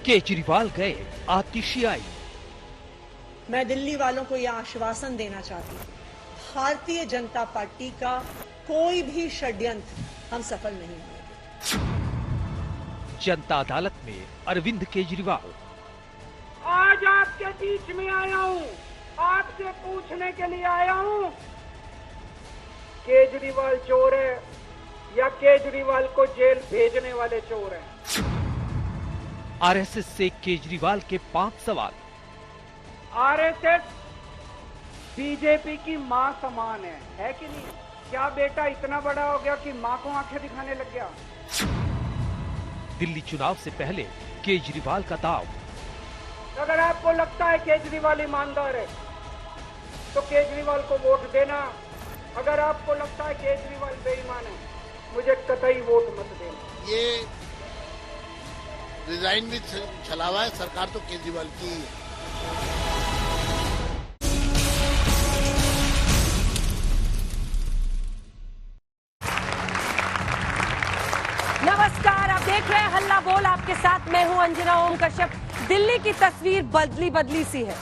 केजरीवाल गए, आतिशी आई। मैं दिल्ली वालों को यह आश्वासन देना चाहती हूँ, भारतीय जनता पार्टी का कोई भी षड्यंत्र हम सफल नहीं होंगे। जनता अदालत में अरविंद केजरीवाल। आज आपके बीच में आया हूँ, आपसे पूछने के लिए आया हूँ, केजरीवाल चोर है या केजरीवाल को जेल भेजने वाले चोर हैं? आरएसएस से केजरीवाल के 5 सवाल। आरएसएस बीजेपी की मां समान है कि नहीं? क्या बेटा इतना बड़ा हो गया कि मां को आंखें दिखाने लग गया? दिल्ली चुनाव से पहले केजरीवाल का दाव। अगर आपको लगता है केजरीवाल ईमानदार है तो केजरीवाल को वोट देना। अगर आपको लगता है केजरीवाल बेईमान है, मुझे कतई वोट मत देना। ये रिजाइन भी छलावा है, सरकार तो केजरीवाल की ही है। नमस्कार, आप देख रहे हैं हल्ला बोल। आपके साथ मैं हूं अंजना ओम कश्यप। दिल्ली की तस्वीर बदली सी है।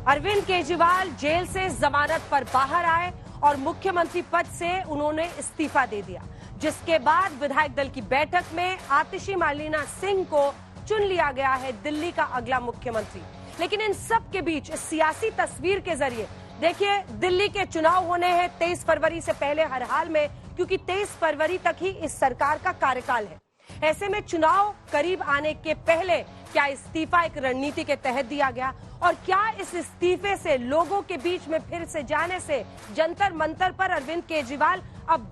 अरविंद केजरीवाल जेल से जमानत पर बाहर आए और मुख्यमंत्री पद से उन्होंने इस्तीफा दे दिया, जिसके बाद विधायक दल की बैठक में आतिशी मार्लेना सिंह को चुन लिया गया है दिल्ली का अगला मुख्यमंत्री। लेकिन इन सब के बीच इस सियासी तस्वीर के जरिए देखिए, दिल्ली के चुनाव होने हैं 23 फरवरी से पहले हर हाल में, क्योंकि 23 फरवरी तक ही इस सरकार का कार्यकाल है। ऐसे में चुनाव करीब आने के पहले क्या इस्तीफा एक रणनीति के तहत दिया गया, और क्या इस इस्तीफे से लोगों के बीच में फिर से जाने से जंतर मंतर पर अरविंद केजरीवाल अब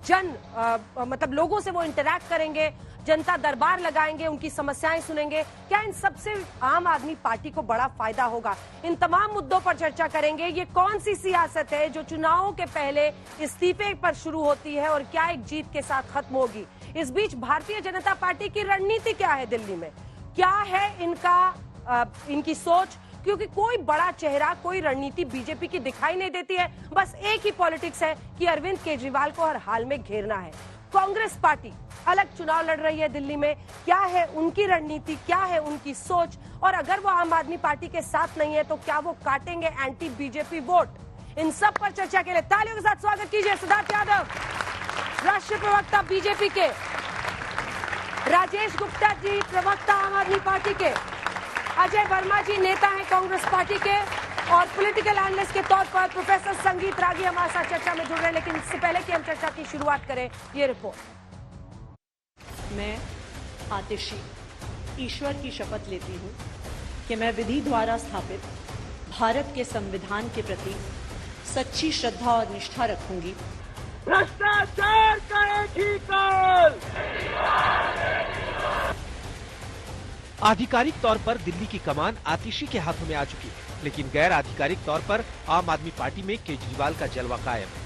मतलब लोगों से वो इंटरैक्ट करेंगे, जनता दरबार लगाएंगे, उनकी समस्याएं सुनेंगे? क्या इन सबसे आम आदमी पार्टी को बड़ा फायदा होगा? इन तमाम मुद्दों पर चर्चा करेंगे। ये कौन सी सियासत है जो चुनावों के पहले इस्तीफे पर शुरू होती है और क्या एक जीत के साथ खत्म होगी? इस बीच भारतीय जनता पार्टी की रणनीति क्या है दिल्ली में? क्या है इनकी सोच? क्योंकि कोई बड़ा चेहरा, कोई रणनीति बीजेपी की दिखाई नहीं देती है। बस एक ही पॉलिटिक्स है कि अरविंद केजरीवाल को हर हाल में घेरना है। कांग्रेस पार्टी अलग चुनाव लड़ रही है दिल्ली में। क्या है उनकी रणनीति, क्या है उनकी सोच? और अगर वो आम आदमी पार्टी के साथ नहीं है तो क्या वो काटेंगे एंटी बीजेपी वोट? इन सब पर चर्चा के लिए तालियों के साथ स्वागत कीजिए सिद्धार्थ यादव, राष्ट्रीय प्रवक्ता बीजेपी के, राजेश गुप्ता जी, प्रवक्ता आम आदमी पार्टी के, अजय वर्मा जी, नेता हैं कांग्रेस पार्टी के, और पॉलिटिकल एनालिस्ट के तौर पर प्रोफेसर संगीत रागी हमारे साथ चर्चा में जुड़ रहे हैं। लेकिन इससे पहले कि हम चर्चा की शुरुआत करें, ये रिपोर्ट। मैं आतिशी ईश्वर की शपथ लेती हूँ कि मैं विधि द्वारा स्थापित भारत के संविधान के प्रति सच्ची श्रद्धा और निष्ठा रखूंगी। भ्रष्टाचार का एक ही काल। आधिकारिक तौर पर दिल्ली की कमान आतिशी के हाथों में आ चुकी है, लेकिन गैर आधिकारिक तौर पर आम आदमी पार्टी में केजरीवाल का जलवा कायम है।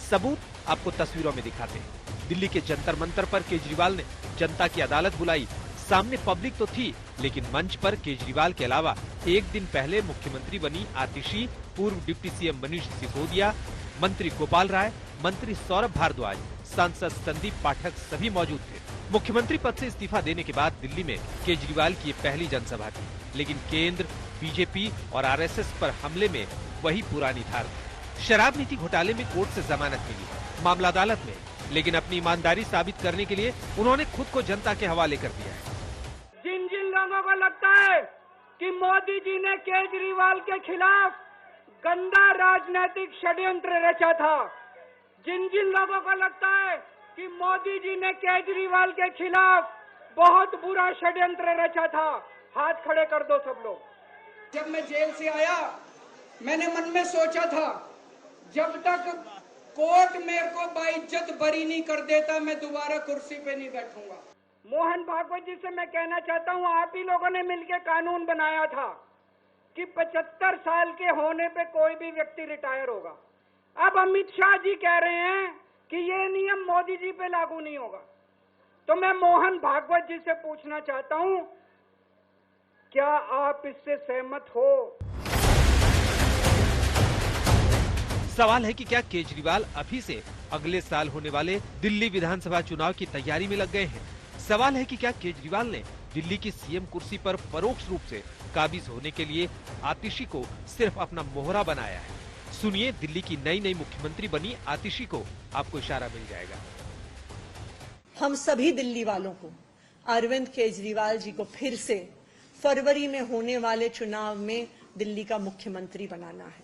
सबूत आपको तस्वीरों में दिखाते हैं। दिल्ली के जंतर मंतर पर केजरीवाल ने जनता की अदालत बुलाई। सामने पब्लिक तो थी, लेकिन मंच पर केजरीवाल के अलावा एक दिन पहले मुख्यमंत्री बनी आतिशी, पूर्व डिप्टी सीएम मनीष सिसोदिया, मंत्री गोपाल राय, मंत्री सौरभ भारद्वाज, सांसद संदीप पाठक सभी मौजूद थे। मुख्यमंत्री पद से इस्तीफा देने के बाद दिल्ली में केजरीवाल की पहली जनसभा थी, लेकिन केंद्र, बीजेपी और आरएसएस पर हमले में वही पुरानी धार थी। शराब नीति घोटाले में कोर्ट से जमानत मिली, मामला अदालत में, लेकिन अपनी ईमानदारी साबित करने के लिए उन्होंने खुद को जनता के हवाले कर दिया है। जिन जिन लोगों को लगता है कि मोदी जी ने केजरीवाल के खिलाफ गंदा राजनीतिक षड्यंत्र रचा था, जिन जिन लोगों को लगता है कि मोदी जी ने केजरीवाल के खिलाफ बहुत बुरा षड्यंत्र रचा था, हाथ खड़े कर दो सब लोग। जब मैं जेल से आया, मैंने मन में सोचा था, जब तक कोर्ट मेरे को बाइज्जत बरी नहीं कर देता, मैं दोबारा कुर्सी पे नहीं बैठूंगा। मोहन भागवत जी से मैं कहना चाहता हूँ, आप ही लोगों ने मिलकर कानून बनाया था कि 75 साल के होने पे कोई भी व्यक्ति रिटायर होगा। अब अमित शाह जी कह रहे हैं कि ये नियम मोदी जी पे लागू नहीं होगा। तो मैं मोहन भागवत जी से पूछना चाहता हूँ, क्या आप इससे सहमत हो? सवाल है कि क्या केजरीवाल अभी से अगले साल होने वाले दिल्ली विधानसभा चुनाव की तैयारी में लग गए हैं? सवाल है कि क्या केजरीवाल ने दिल्ली की सीएम कुर्सी पर परोक्ष रूप से काबिज होने के लिए आतिशी को सिर्फ अपना मोहरा बनाया है? सुनिए, दिल्ली की नई मुख्यमंत्री बनी आतिशी को आपको इशारा मिल जाएगा। हम सभी दिल्ली वालों को अरविंद केजरीवाल जी को फिर से फरवरी में होने वाले चुनाव में दिल्ली का मुख्यमंत्री बनाना है।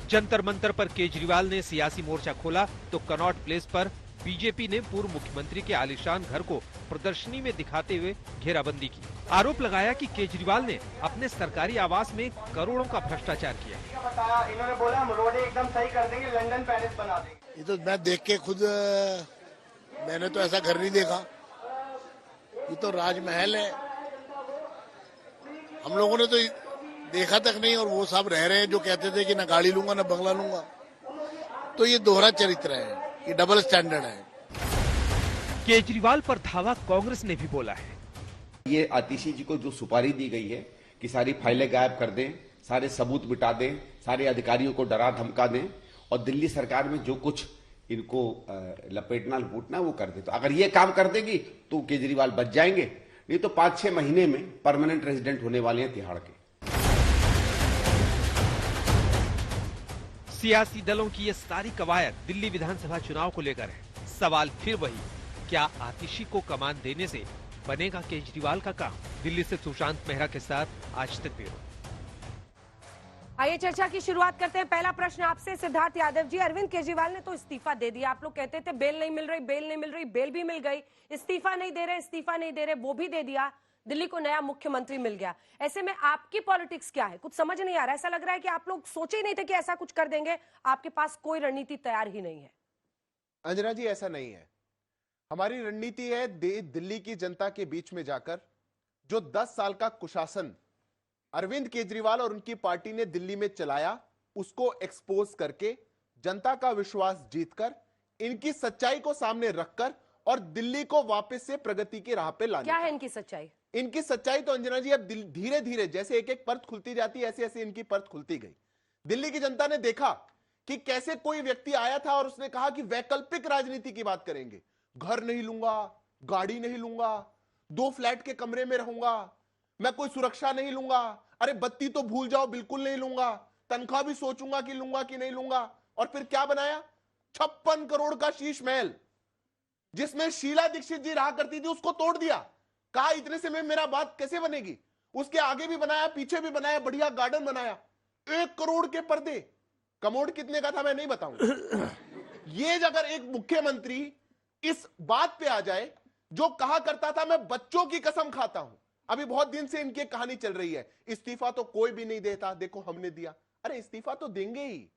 जंतर मंतर पर केजरीवाल ने सियासी मोर्चा खोला तो कनॉट प्लेस पर बीजेपी ने पूर्व मुख्यमंत्री के आलीशान घर को प्रदर्शनी में दिखाते हुए घेराबंदी की। आरोप लगाया कि केजरीवाल ने अपने सरकारी आवास में करोड़ों का भ्रष्टाचार किया। इन्होंने बोला हम रोड एकदम सही कर देंगे, लंदन पेरिस बना देंगे। ये तो मैं देख के खुद मैंने तो ऐसा घर नहीं देखा। ये तो राजमहल है, हम लोगों ने तो देखा तक नहीं, और वो सब रह रहे हैं जो कहते थे कि ना गाड़ी लूंगा ना बंगला लूंगा। तो ये दोहरा चरित्र है, ये डबल स्टैंडर्ड है। केजरीवाल पर धावा कांग्रेस ने भी बोला है। ये आतिशी जी को जो सुपारी दी गई है कि सारी फाइलें गायब कर दें, सारे सबूत मिटा दें, सारे अधिकारियों को डरा धमका दें और दिल्ली सरकार में जो कुछ इनको लपेटना लपूटना वो कर दे। तो अगर ये काम कर देगी तो केजरीवाल बच जाएंगे, नहीं तो 5-6 महीने में परमानेंट रेजिडेंट होने वाले हैं तिहाड़ के। सियासी दलों की ये सारी कवायद दिल्ली विधानसभा चुनाव को लेकर है। सवाल फिर वही, क्या आतिशी को कमान देने से बनेगा केजरीवाल का काम? दिल्ली से सुशांत मेहरा के साथ आज तक ब्यूरो। आइए चर्चा की शुरुआत करते हैं। पहला प्रश्न आपसे सिद्धार्थ यादव जी। अरविंद केजरीवाल ने तो इस्तीफा दे दिया। आप लोग कहते थे बेल नहीं मिल रही, बेल नहीं मिल रही, बेल भी मिल गई। इस्तीफा नहीं दे रहे, वो भी दे दिया। दिल्ली को नया मुख्यमंत्री मिल गया। ऐसे में आपकी पॉलिटिक्स क्या है? कुछ समझ नहीं आ रहा। ऐसा लग रहा है कि आप लोग सोचे ही नहीं थे कि ऐसा कुछ कर देंगे। आपके पास कोई रणनीति तैयार ही नहीं है। अंजना जी, ऐसा नहीं है। हमारी रणनीति है दिल्ली की जनता के बीच में जाकर जो 10 साल का कुशासन अरविंद केजरीवाल और उनकी पार्टी ने दिल्ली में चलाया, उसको एक्सपोज करके जनता का विश्वास जीतकर, इनकी सच्चाई को सामने रखकर और दिल्ली को वापस से प्रगति की राह पे लाना। क्या है इनकी सच्चाई? इनकी सच्चाई तो अंजना जी अब धीरे धीरे जैसे एक एक परत खुलती जाती है, ऐसे ऐसे इनकी परत खुलती गई। दिल्ली की जनता ने देखा कि कैसे कोई व्यक्ति आया था और उसने कहा कि वैकल्पिक राजनीति की बात करेंगे, घर नहीं लूंगा, गाड़ी नहीं लूंगा, 2 फ्लैट के कमरे में रहूंगा, मैं कोई सुरक्षा नहीं लूंगा, अरे बत्ती तो भूल जाओ, बिल्कुल नहीं लूंगा, तनख्वाह भी सोचूंगा कि लूंगा कि नहीं लूंगा। और फिर क्या बनाया? 56 करोड़ का शीश महल, जिसमें शीला दीक्षित जी रहा करती थी, उसको तोड़ दिया। कहा इतने से में मेरा बात कैसे बनेगी? उसके आगे भी बनाया, पीछे भी बनाया, बढ़िया गार्डन बनाया। 1 करोड़ के पर्दे। कमोड कितने का था मैं नहीं बताऊंगा। ये अगर एक मुख्यमंत्री इस बात पे आ जाए जो कहा करता था मैं बच्चों की कसम खाता हूं, अभी बहुत दिन से इनकी कहानी चल रही है, इस्तीफा तो कोई भी नहीं देता, देखो हमने दिया। अरे इस्तीफा तो देंगे ही।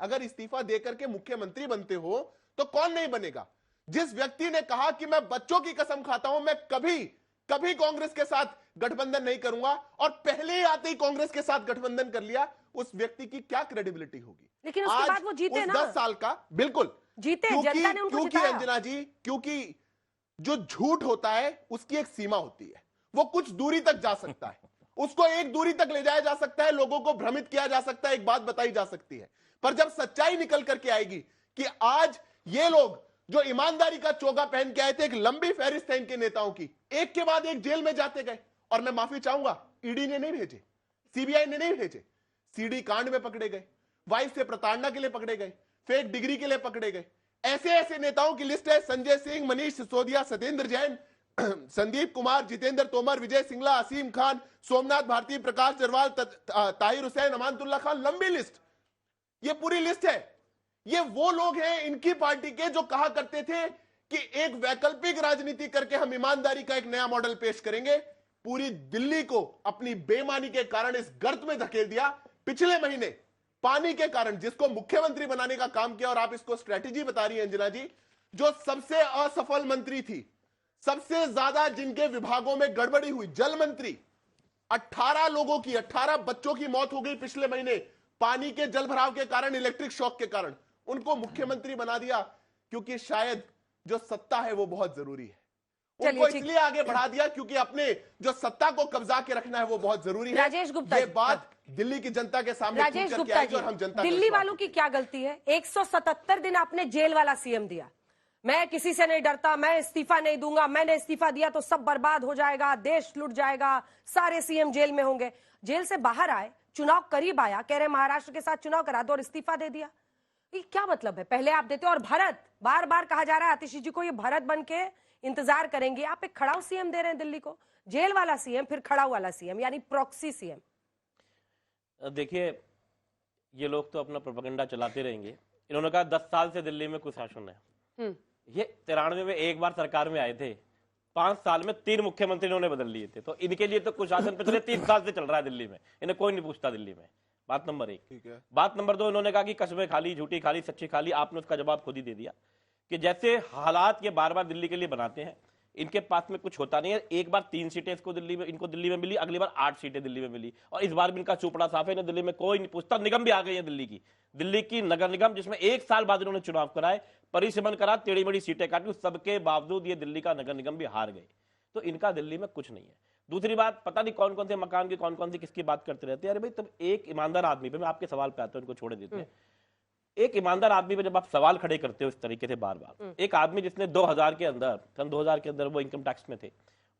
अगर इस्तीफा देकर के मुख्यमंत्री बनते हो तो कौन नहीं बनेगा? जिस व्यक्ति ने कहा कि मैं बच्चों की कसम खाता हूं, मैं कभी कांग्रेस के साथ गठबंधन नहीं करूंगा, और पहले ही आते ही कांग्रेस के साथ गठबंधन कर लिया, उस व्यक्ति की क्या क्रेडिबिलिटी होगी? लेकिन उसके बाद वो जीते ना। 10 साल का बिल्कुल जीते, जनता ने उनको जिताया। अंजना जी, क्योंकि जो झूठ होता है उसकी एक सीमा होती है, वो कुछ दूरी तक जा सकता है, उसको एक दूरी तक ले जाया जा सकता है, लोगों को भ्रमित किया जा सकता है, एक बात बताई जा सकती है। पर जब सच्चाई निकल करके आएगी कि आज ये लोग जो ईमानदारी का चोगा पहन के आए थे, एक लंबी फहरिस्त है इनके नेताओं की, एक के बाद एक जेल में जाते गए। और मैं माफी चाहूंगा, ईडी ने नहीं भेजे, सीबीआई ने नहीं भेजे, सीडी कांड में पकड़े गए, वाइफ से प्रताड़ना के लिए पकड़े गए, फेक डिग्री के लिए पकड़े गए। ऐसे ऐसे नेताओं की लिस्ट है, संजय सिंह, मनीष सिसोदिया, सत्येंद्र जैन, संदीप कुमार, जितेंद्र तोमर, विजय सिंगला, असीम खान, सोमनाथ भारती, प्रकाश जरवाल, ताहिर हुसैन, अमानतुल्लाह खान, लंबी लिस्ट। ये पूरी लिस्ट है। ये वो लोग हैं इनकी पार्टी के जो कहा करते थे कि एक वैकल्पिक राजनीति करके हम ईमानदारी का एक नया मॉडल पेश करेंगे। पूरी दिल्ली को अपनी बेईमानी के कारण इस गर्त में धकेल दिया। पिछले महीने पानी के कारण जिसको मुख्यमंत्री बनाने का काम किया, और आप इसको स्ट्रेटेजी बता रही हैं अंजना जी, जो सबसे असफल मंत्री थी, सबसे ज्यादा जिनके विभागों में गड़बड़ी हुई, जल मंत्री, 18 लोगों की, 18 बच्चों की मौत हो गई पिछले महीने पानी के जल भराव के कारण, इलेक्ट्रिक शॉक के कारण। उनको मुख्यमंत्री बना दिया क्योंकि शायद जो सत्ता है वो बहुत जरूरी है। उनको इसलिए आगे बढ़ा दिया क्योंकि अपने जो सत्ता को कब्जा के रखना है वो बहुत जरूरी है। राजेश गुप्ता, ये बात दिल्ली की जनता के सामने राजेश गुप्ता जी, दिल्ली वालों की क्या गलती है? 177 दिन आपने जेल वाला सीएम दिया, मैं किसी से नहीं डरता, मैं इस्तीफा नहीं दूंगा, मैंने इस्तीफा दिया तो सब बर्बाद हो जाएगा, देश लुट जाएगा, सारे सीएम जेल में होंगे। जेल से बाहर आए, चुनाव करीब आया, कह रहे महाराष्ट्र के साथ चुनाव करा दो और इस्तीफा दे दिया। ये क्या मतलब है? पहले आप देते हो। और भारत, बार बार कहा जा रहा है आतिशी जी को, ये भारत बन के इंतजार करेंगे। आप एक खड़ाऊ सीएम दे रहे हैं दिल्ली को, जेल वाला सीएम फिर खड़ाऊ वाला सीएम, यानी प्रॉक्सी सीएम। देखिए, ये लोग तो अपना प्रोपेगेंडा चलाते रहेंगे। इन्होंने कहा 10 साल से दिल्ली में कुशासन है। ये 93 में एक बार सरकार में आए थे, 5 साल में 3 मुख्यमंत्री इन्होंने बदल लिए थे, तो इनके लिए तो कुशासन पिछले 3 साल से चल रहा है दिल्ली में, इन्हें कोई नहीं पूछता दिल्ली में। बात नंबर 1। ठीक है। बात नंबर 2, इन्होंने कहा कि कस्में खाली, झूठी खाली, सच्ची खाली। आपने उसका जवाब खुद ही दे दिया कि जैसे हालात ये बार बार दिल्ली के लिए बनाते हैं, इनके पास में कुछ होता नहीं है। एक बार 3 सीटें इनको दिल्ली में मिली, अगली बार 8 सीटें दिल्ली में मिली, और इस बार भी इनका चोपड़ा साफ है, इन्हें दिल्ली में कोई नहीं पूछता। निगम भी आ गई है दिल्ली की नगर निगम, जिसमें 1 साल बाद इन्होंने चुनाव कराए, परिसीमन करा, टेढ़ी बड़ी सीटें काटी, सबके बावजूद ये दिल्ली का नगर निगम भी हार गए। तो इनका दिल्ली में कुछ नहीं है। दूसरी बात, पता नहीं कौन कौन से मकान की कौन कौन सी किसकी बात करते रहते हैं। अरे भाई, तब एक ईमानदार आदमी पे, मैं आपके सवाल पे आता हूं, इनको छोड़ देते हैं। एक ईमानदार आदमी पे जब आप सवाल खड़े करते हो इस तरीके से बार बार, एक आदमी जिसने 2000 के अंदर, सन 2000 के अंदर वो इनकम टैक्स में थे,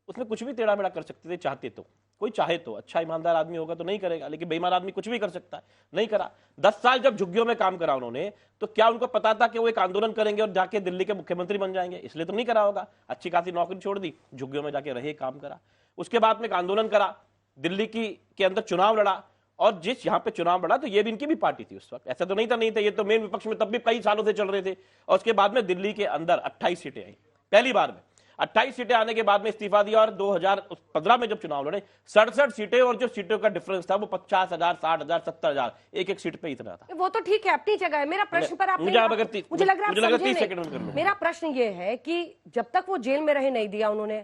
उसमें कुछ भी टेढ़ा मेढ़ा कर सकते थे चाहते तो। कोई चाहे तो, अच्छा ईमानदार आदमी होगा तो नहीं करेगा, लेकिन बेईमान आदमी कुछ भी कर सकता है, नहीं करा। 10 साल जब झुग्गियों में काम करा उन्होंने, तो क्या उनको पता था कि वो एक आंदोलन करेंगे और जाके दिल्ली के मुख्यमंत्री बन जाएंगे? इसलिए तो नहीं करा होगा। अच्छी खासी नौकरी छोड़ दी, झुग्गियों में जाके रहे, काम करा। उसके बाद में एक आंदोलन करा, दिल्ली के अंदर चुनाव लड़ा, और जिस यहाँ पे चुनाव लड़ा तो ये भी इनकी भी पार्टी थी उस वक्त, ऐसा तो नहीं था, ये तो मेन विपक्ष में तब भी कई सालों से चल रहे थे। और उसके बाद में दिल्ली के अंदर 28 सीटें आई, पहली बार में 28 सीटें आने के बाद में इस्तीफा दिया, और 2015 में जब चुनाव लड़े 67 सीटें, और जो सीटों का डिफरेंस था वो 50,000, 60,000, 70,000, एक सीट पे इतना था। वो तो ठीक है, अपनी जगह है। मेरा प्रश्न पर मुझे लग रहा है 30 सेकंड में। मेरा प्रश्न ये है कि जब तक वो जेल में रहे नहीं दिया उन्होंने,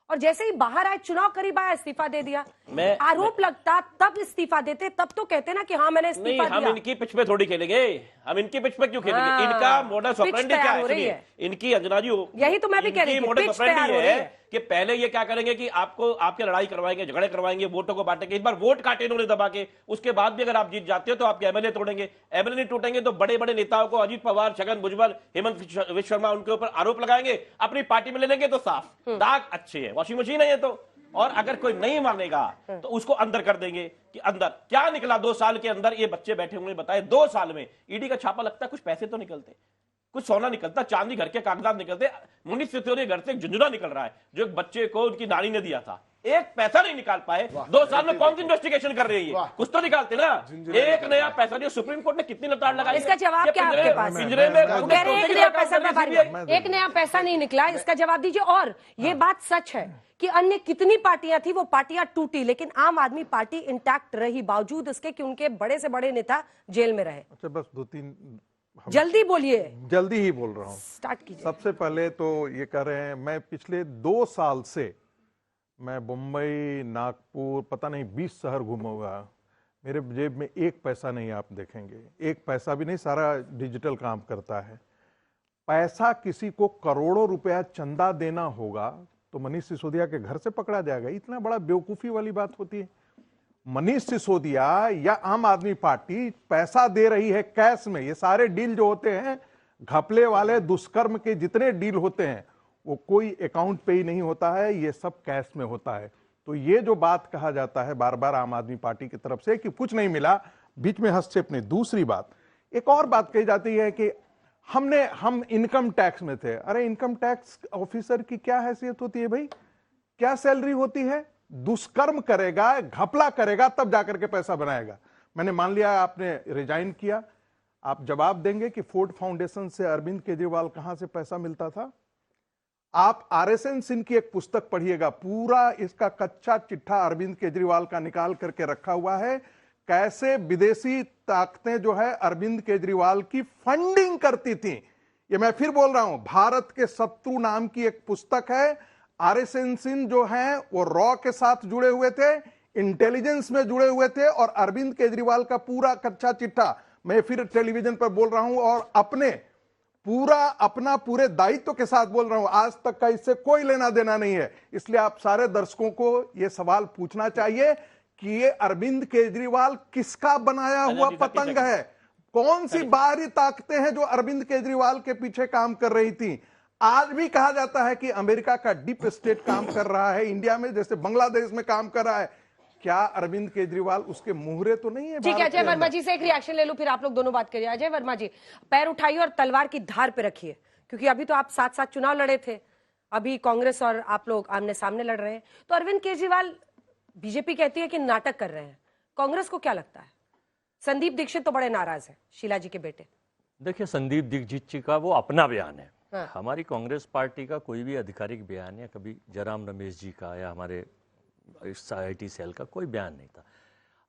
और जैसे ही बाहर आए, चुनाव करीब आया, इस्तीफा दे दिया। आरोप लगता तब इस्तीफा देते, तब तो कहते ना कि हाँ मैंने इस्तीफा दिया। हम इनकी पिच पे थोड़ी खेलेंगे, हम इनकी पिच पे क्यों खेलेंगे? इनका मोडस ऑपरेंडी क्या है? इनकी अंजना जी, यही तो मैं भी कह रही हूं, मोडस ऑपरेंडी है कि पहले ये क्या करेंगे कि आपके लड़ाई करवाएंगे, झगड़े करवाएंगे, वोटों को बांटेंगे। इस बार वोट काटे इन्होंने दबा के, उसके बाद भी अगर आप जीत जाते हो तो आपके एमएलए तोड़ेंगे। एमएलए नहीं टूटेंगे तो बड़े बड़े नेताओं को, अजीत पवार, छगन भुजबल, हेमंत विश्व शर्मा, उनके ऊपर आरोप लगाएंगे, अपनी पार्टी में ले लेंगे तो साफ दाग अच्छे है, वॉशिंग मशीन है ये तो। और अगर कोई नहीं मानेगा तो उसको अंदर कर देंगे कि अंदर क्या निकला 2 साल के अंदर। ये बच्चे बैठे होंगे, बताए 2 साल में ईडी का छापा लगता है, कुछ पैसे तो निकलते, कुछ सोना निकलता, चांदी घर के कागजात निकलते। मुनीष सिसोदिया घर से एक झुंझुना निकल रहा है जो एक बच्चे को उनकी नानी ने दिया था, एक पैसा नहीं निकाल पाए। 2 साल में कौन सी इन्वेस्टिगेशन कर रही है? कुछ तो निकालते ना, एक नया पैसा नहीं। सुप्रीम कोर्ट ने कितनी लताड़ लगाई? इसका जवाब क्या आपके पास? पिंजरे में एक नया पैसा नहीं निकला, इसका जवाब दीजिए। और ये बात सच है कि अन्य कितनी पार्टियां थी, वो पार्टियां टूटी, लेकिन आम आदमी पार्टी इंटैक्ट रही, बावजूद इसके कि उनके बड़े से बड़े नेता जेल में रहे। अच्छा, बस 2-3 जल्दी बोलिए। जल्दी ही बोल रहा हूं, स्टार्ट कीजिए। सबसे पहले तो ये कह रहे हैं, मैं पिछले 2 साल से मैं मुंबई, नागपुर, पता नहीं 20 शहर घूमा हुआ, मेरे जेब में 1 पैसा नहीं आप देखेंगे, 1 पैसा भी नहीं, सारा डिजिटल काम करता है। पैसा किसी को करोड़ों रुपया चंदा देना होगा तो मनीष सिसोदिया के घर से पकड़ा जाएगा? इतना बड़ा बेवकूफी वाली बात होती है? मनीष सिसोदिया या आम आदमी पार्टी पैसा दे रही है कैश में। ये सारे डील जो होते हैं, घपले वाले, दुष्कर्म के जितने डील होते हैं, वो कोई अकाउंट पे ही नहीं होता है, ये सब कैश में होता है। तो ये जो बात कहा जाता है बार बार आम आदमी पार्टी की तरफ से कि कुछ नहीं मिला, बीच में हस्तक्षेप नहीं। दूसरी बात, एक और बात कही जाती है कि हम इनकम टैक्स में थे। अरे इनकम टैक्स ऑफिसर की क्या हैसियत होती है भाई? क्या सैलरी होती है? दुष्कर्म करेगा, घपला करेगा, तब जाकर के पैसा बनाएगा। मैंने मान लिया आपने रिजाइन किया, आप जवाब देंगे कि फोर्ड फाउंडेशन से अरविंद केजरीवाल कहां से पैसा मिलता था? आप आरएसएन सिंह की एक पुस्तक पढ़िएगा, पूरा इसका कच्चा चिट्ठा अरविंद केजरीवाल का निकाल करके रखा हुआ है, कैसे विदेशी ताकतें जो है अरविंद केजरीवाल की फंडिंग करती थी। ये मैं फिर बोल रहा हूं, भारत के शत्रु नाम की एक पुस्तक है। आरएसएन सिंह जो है वो रॉ के साथ जुड़े हुए थे, इंटेलिजेंस में जुड़े हुए थे, और अरविंद केजरीवाल का पूरा कच्चा चिट्ठा मैं फिर टेलीविजन पर बोल रहा हूं और अपना पूरे दायित्व के साथ बोल रहा हूं, आज तक का इससे कोई लेना देना नहीं है। इसलिए आप सारे दर्शकों को यह सवाल पूछना चाहिए कि ये अरविंद केजरीवाल किसका बनाया हुआ पतंग है? कौन सी बाहरी ताकतें हैं जो अरविंद केजरीवाल के पीछे काम कर रही थी? आज भी कहा जाता है कि अमेरिका का डीप स्टेट काम कर रहा है इंडिया में, जैसे बांग्लादेश में काम कर रहा है। क्या अरविंद केजरीवाल उसके मुहरे तो नहीं है? ठीक है, अजय वर्मा जी से एक रिएक्शन ले लूं, फिर आप लोग दोनों बात करिए। अजय वर्मा जी, पैर उठाइए और तलवार की धार पे रखिए, क्योंकि अभी तो आप साथ साथ चुनाव लड़े थे, अभी कांग्रेस और आप लोग आमने सामने लड़ रहे हैं। तो अरविंद केजरीवाल, बीजेपी कहती है कि नाटक कर रहे हैं, कांग्रेस को क्या लगता है? संदीप दीक्षित तो बड़े नाराज हैं, शीला जी के बेटे। देखिए, संदीप दीक्षित जी का वो अपना बयान है। हाँ। हमारी कांग्रेस पार्टी का कोई भी आधिकारिक बयान या कभी जयराम रमेश जी का या हमारे IT सेल का कोई बयान नहीं था।